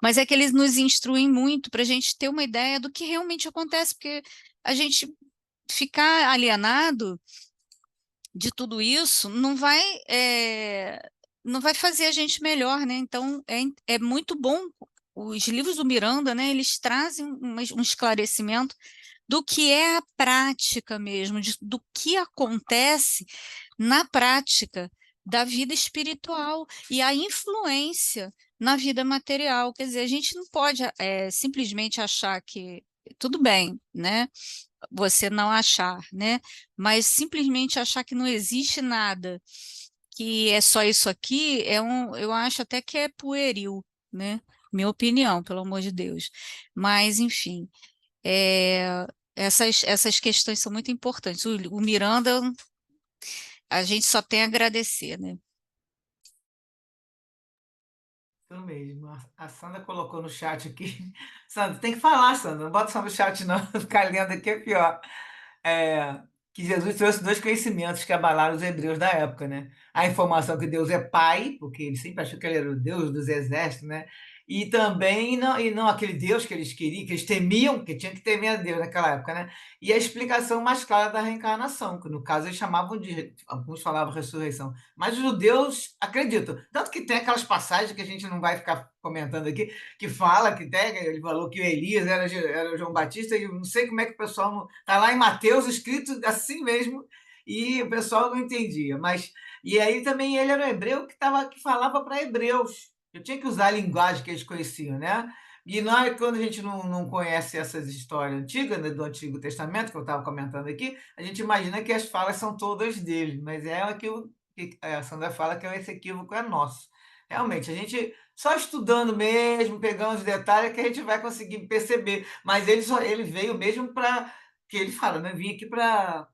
mas é que eles nos instruem muito para a gente ter uma ideia do que realmente acontece, porque a gente ficar alienado de tudo isso não vai fazer a gente melhor, né? Então, é muito bom. Os livros do Miranda, né? Eles trazem um esclarecimento do que é a prática mesmo, do que acontece na prática da vida espiritual e a influência na vida material. Quer dizer, a gente não pode simplesmente achar que tudo bem, né? Você não achar, né? Mas simplesmente achar que não existe nada, que é só isso aqui, eu acho até que é pueril, né? Minha opinião, pelo amor de Deus. Mas, enfim, essas questões são muito importantes. O Miranda, a gente só tem a agradecer, né? Isso mesmo. A Sandra colocou no chat aqui. Sandra, tem que falar, Sandra. Não bota só no chat, não. Ficar lendo aqui é pior. É, que Jesus trouxe dois conhecimentos que abalaram os hebreus da época, né? A informação que Deus é pai, porque ele sempre achou que ele era o Deus dos exércitos, né? E também não aquele Deus que eles queriam, que eles temiam, que tinha que temer a Deus naquela época, né? E a explicação mais clara da reencarnação, que no caso eles chamavam de, alguns falavam ressurreição, mas os judeus acreditam. Tanto que tem aquelas passagens que a gente não vai ficar comentando aqui, que fala que até ele falou que o Elias era João Batista, e eu não sei como é que o pessoal está lá em Mateus escrito assim mesmo, e o pessoal não entendia. Mas e aí também ele era um hebreu que falava para hebreus. Eu tinha que usar a linguagem que eles conheciam, né? E nós, quando a gente não conhece essas histórias antigas, né, do Antigo Testamento, que eu estava comentando aqui, a gente imagina que as falas são todas dele, mas é aquilo que a Sandra fala que esse equívoco é nosso. Realmente, a gente só estudando mesmo, pegando os detalhes, que a gente vai conseguir perceber. Mas ele veio mesmo para, que ele fala, né? Vim aqui para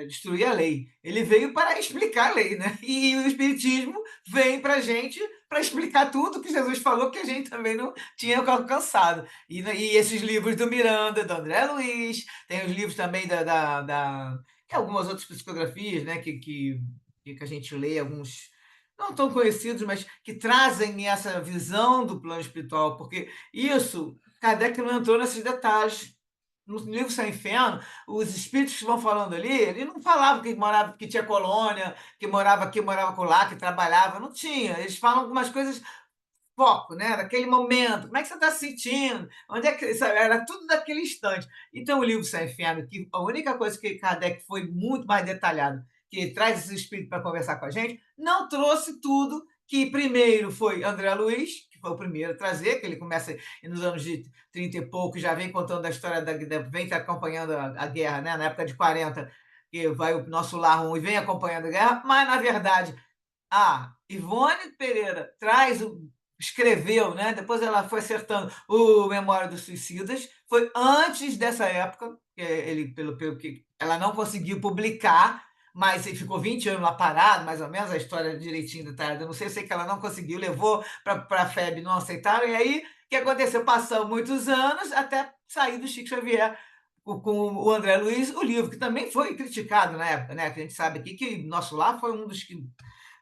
destruir a lei. Ele veio para explicar a lei, né? E o Espiritismo vem para a gente para explicar tudo que Jesus falou, que a gente também não tinha alcançado. E esses livros do Miranda, do André Luiz, tem os livros também tem algumas outras psicografias, né? Que a gente lê, alguns não tão conhecidos, mas que trazem essa visão do plano espiritual, porque isso, Kardec não entrou nesses detalhes. No livro Sem Inferno, os espíritos que vão falando ali, ele não falava que morava, que tinha colônia, que morava aqui, morava lá, que trabalhava, não tinha. Eles falam algumas coisas foco, né? Daquele momento, como é que você está se sentindo? Onde é que sabe? Era tudo daquele instante. Então, o livro Sem Inferno, que a única coisa que Kardec foi muito mais detalhado, que traz esse espírito para conversar com a gente, não trouxe tudo que primeiro foi André Luiz, que foi o primeiro a trazer, que ele começa nos anos de 30 e pouco, já vem contando a história vem acompanhando a guerra, né? Na época de 40, que vai o nosso lar e vem acompanhando a guerra, mas na verdade a Ivone Pereira escreveu, né? Depois ela foi acertando o Memória dos Suicidas, foi antes dessa época, pelo que ela não conseguiu publicar, mas ele ficou 20 anos lá parado, mais ou menos, a história direitinho detalhada, eu não sei, eu sei que ela não conseguiu, levou para a FEB, não aceitaram, e aí o que aconteceu? Passou muitos anos até sair do Chico Xavier com o André Luiz, o livro, que também foi criticado na época, né? Que a gente sabe aqui que Nosso Lar foi um dos que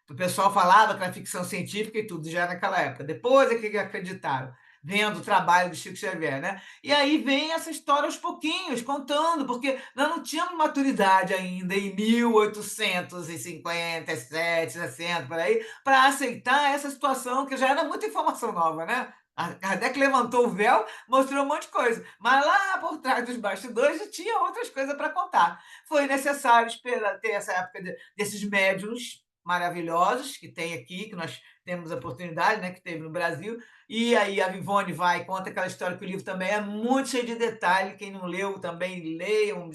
o pessoal falava que era ficção científica e tudo, já naquela época. Depois é que acreditaram, vendo o trabalho do Chico Xavier, né? E aí vem essa história aos pouquinhos, contando, porque nós não tínhamos maturidade ainda em 1857, 60, por aí, para aceitar essa situação, que já era muita informação nova, né? A Kardec levantou o véu, mostrou um monte de coisa, mas lá por trás dos bastidores já tinha outras coisas para contar. Foi necessário esperar ter essa época desses médiuns maravilhosos que tem aqui, que nós temos a oportunidade, né, que teve no Brasil, e aí a Ivone vai e conta aquela história que o livro também é muito cheio de detalhe, quem não leu também leiam,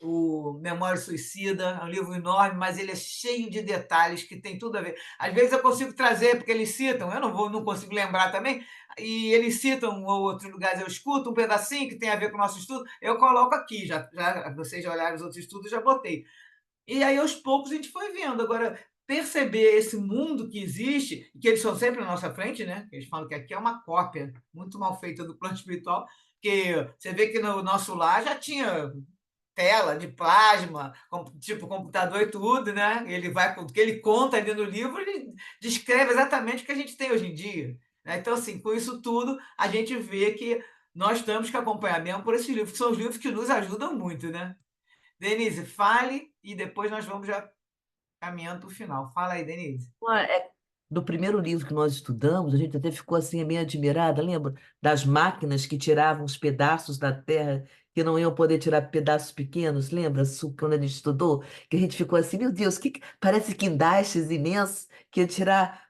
o Memória Suicida, é um livro enorme, mas ele é cheio de detalhes que tem tudo a ver. Às vezes eu consigo trazer, porque eles citam, não consigo lembrar também, e eles citam um ou outros lugares, eu escuto um pedacinho que tem a ver com o nosso estudo, eu coloco aqui, já vocês já olharam os outros estudos, já botei. E aí, aos poucos, a gente foi vendo. Agora, perceber esse mundo que existe, e que eles são sempre na nossa frente, né? Eles falam que aqui é uma cópia muito mal feita do plano espiritual, que você vê que no nosso lar já tinha tela de plasma, tipo computador e tudo, né? Ele vai, o que ele conta ali no livro, ele descreve exatamente o que a gente tem hoje em dia. Né? Então, assim, com isso tudo, a gente vê que nós temos que acompanhar mesmo por esses livros, que são os livros que nos ajudam muito, né? Denise, fale e depois nós vamos já caminhando para o final. Fala aí, Denise. Do primeiro livro que nós estudamos, a gente até ficou assim meio admirada, lembra? Das máquinas que tiravam os pedaços da terra, que não iam poder tirar pedaços pequenos, lembra? Quando a gente estudou, que a gente ficou assim, meu Deus, parece guindastes imensos que ia tirar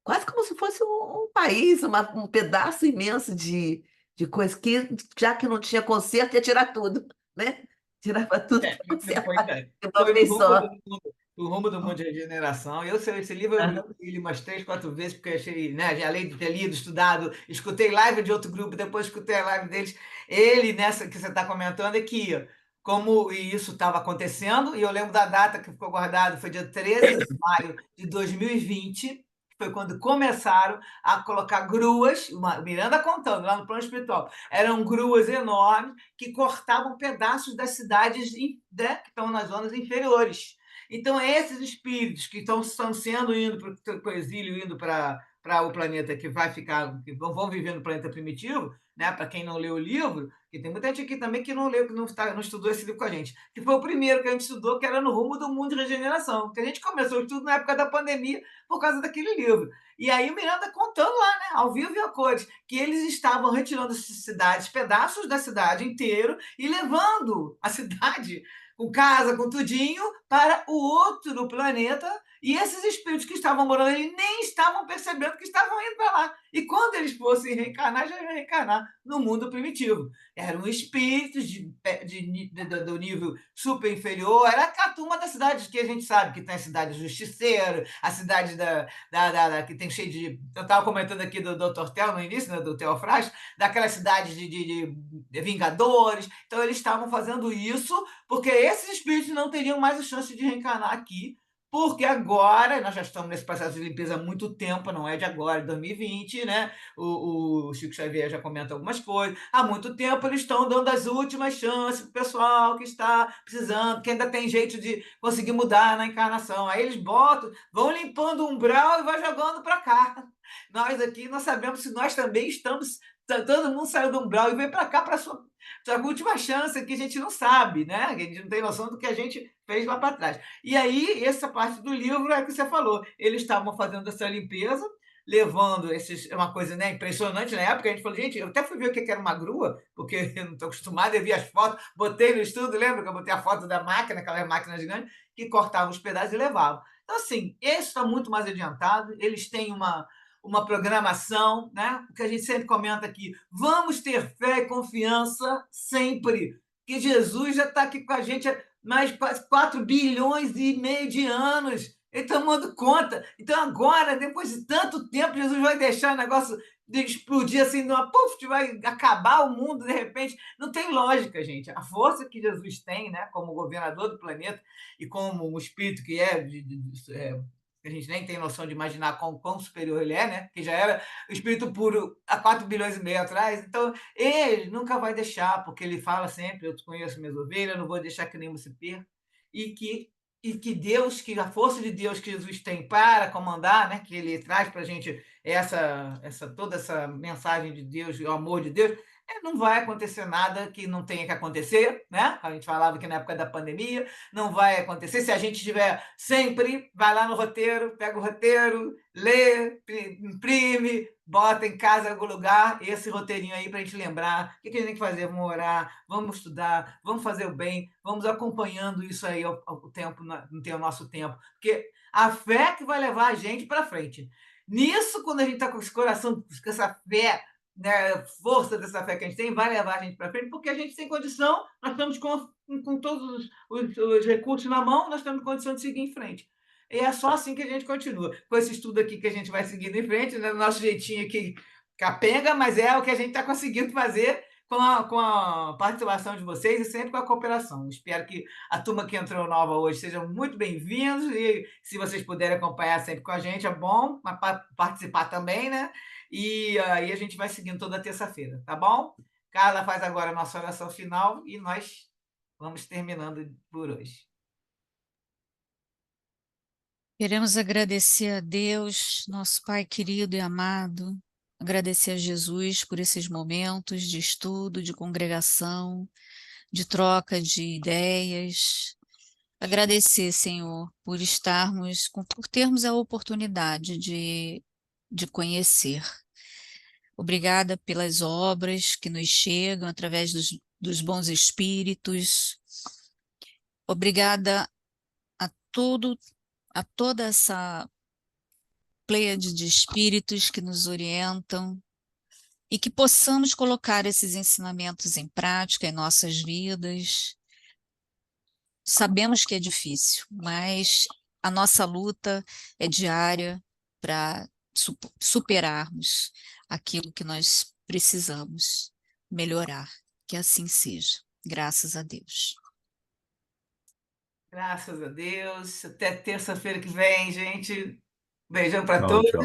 quase como se fosse um país, um pedaço imenso de coisa que, já que não tinha conserto, ia tirar tudo, né? Tirava tudo para Foi, consertar de uma foi no vez rumo do só. mundo, o rumo do mundo de regeneração. Esse livro eu li Aham. ele umas 3, 4 vezes, porque achei, né, já além de ter lido, estudado, escutei live de outro grupo, depois escutei a live deles. Ele, nessa que você está comentando, é que como isso estava acontecendo, e eu lembro da data que ficou guardada, foi dia 13 de maio de 2020, foi quando começaram a colocar gruas, Miranda contando lá no plano espiritual, eram gruas enormes que cortavam pedaços das cidades, né, que estão nas zonas inferiores. Então, esses espíritos que estão sendo indo para o exílio, indo para o planeta que vai ficar, que vão viver no planeta primitivo, né? Para quem não leu o livro, que tem muita gente aqui também que não leu, que não estudou esse livro com a gente, que foi o primeiro que a gente estudou, que era No Rumo do Mundo de Regeneração, que a gente começou o estudo na época da pandemia por causa daquele livro. E aí o Miranda contando lá, né, ao vivo e a cores, que eles estavam retirando cidades, pedaços da cidade inteiro e levando a cidade com casa, com tudinho, para o outro planeta E esses espíritos que estavam morando ali nem estavam percebendo que estavam indo para lá. E quando eles fossem reencarnar, já iam reencarnar no mundo primitivo. Eram espíritos do nível super inferior, era a turma das cidades que a gente sabe, que tem a cidade do Justiceiro, a cidade que tem cheio de... Eu estava comentando aqui do Dr. Theo no início, né, do Teofraz, daquelas cidades de Vingadores. Então, eles estavam fazendo isso porque esses espíritos não teriam mais a chance de reencarnar aqui, porque agora, nós já estamos nesse processo de limpeza há muito tempo, não é de agora, de 2020, né? O Chico Xavier já comenta algumas coisas. Há muito tempo eles estão dando as últimas chances para o pessoal que está precisando, que ainda tem jeito de conseguir mudar na encarnação. Aí eles botam, vão limpando o umbral e vai jogando para cá. Nós aqui não sabemos se nós também estamos... Todo mundo saiu do umbral e veio para cá para a sua última chance, que a gente não sabe, né? A gente não tem noção do que a gente fez lá para trás. E aí, essa parte do livro é que você falou. Eles estavam fazendo essa limpeza, levando esses... É uma coisa, né, impressionante. Na época, a gente falou, gente, eu até fui ver o que era uma grua, porque eu não estou acostumada, eu vi as fotos, botei no estudo, lembra que eu botei a foto da máquina, aquelas máquinas gigantes, que cortavam os pedaços e levavam. Então, assim, esse está muito mais adiantado, eles têm uma programação, né? O que a gente sempre comenta aqui, vamos ter fé e confiança sempre, que Jesus já está aqui com a gente há mais de quase 4 bilhões e meio de anos, ele está tomando conta. Então, agora, depois de tanto tempo, Jesus vai deixar o negócio de explodir assim, numa puff, vai acabar o mundo de repente. Não tem lógica, gente. A força que Jesus tem, né, como governador do planeta e como um espírito que a gente nem tem noção de imaginar quão superior ele é, né? Que já era o espírito puro há 4 bilhões e meio atrás. Então, ele nunca vai deixar, porque ele fala sempre, eu conheço minhas ovelhas, não vou deixar que nenhuma se perca. E que Deus, que a força de Deus que Jesus tem para comandar, né? Que ele traz para a gente toda essa mensagem de Deus, o amor de Deus, não vai acontecer nada que não tenha que acontecer, né? A gente falava que na época da pandemia não vai acontecer. Se a gente tiver sempre, vai lá no roteiro, pega o roteiro, lê, imprime, bota em casa em algum lugar, esse roteirinho aí para a gente lembrar o que a gente tem que fazer. Vamos orar, vamos estudar, vamos fazer o bem, vamos acompanhando isso aí ao tempo, no nosso tempo, porque a fé que vai levar a gente para frente. Nisso, quando a gente está com esse coração, com essa fé, né, força dessa fé que a gente tem, vai levar a gente para frente, porque a gente tem condição, nós estamos com todos os recursos na mão, nós temos condição de seguir em frente. E é só assim que a gente continua. Com esse estudo aqui que a gente vai seguindo em frente, né, nosso jeitinho aqui capenga, mas é o que a gente está conseguindo fazer com a participação de vocês e sempre com a cooperação. Espero que a turma que entrou nova hoje sejam muito bem-vindos e se vocês puderem acompanhar sempre com a gente, é bom, mas participar também, né? E aí a gente vai seguindo toda terça-feira, tá bom? Carla faz agora a nossa oração final e nós vamos terminando por hoje. Queremos agradecer a Deus, nosso Pai querido e amado, agradecer a Jesus por esses momentos de estudo, de congregação, de troca de ideias. Agradecer, Senhor, por termos a oportunidade de conhecer. Obrigada pelas obras que nos chegam através dos bons espíritos. Obrigada a toda essa pleiade de espíritos que nos orientam e que possamos colocar esses ensinamentos em prática em nossas vidas. Sabemos que é difícil, mas a nossa luta é diária para superarmos aquilo que nós precisamos melhorar. Que assim seja. Graças a Deus. Graças a Deus. Até terça-feira que vem, gente. Beijão para Tchau, todos. tchau.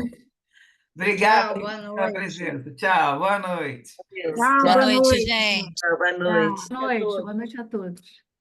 Obrigada Tchau, boa pela noite. presença. Tchau, boa noite. Deus. Tchau, Boa boa noite, noite. gente. Boa noite. Boa noite a todos.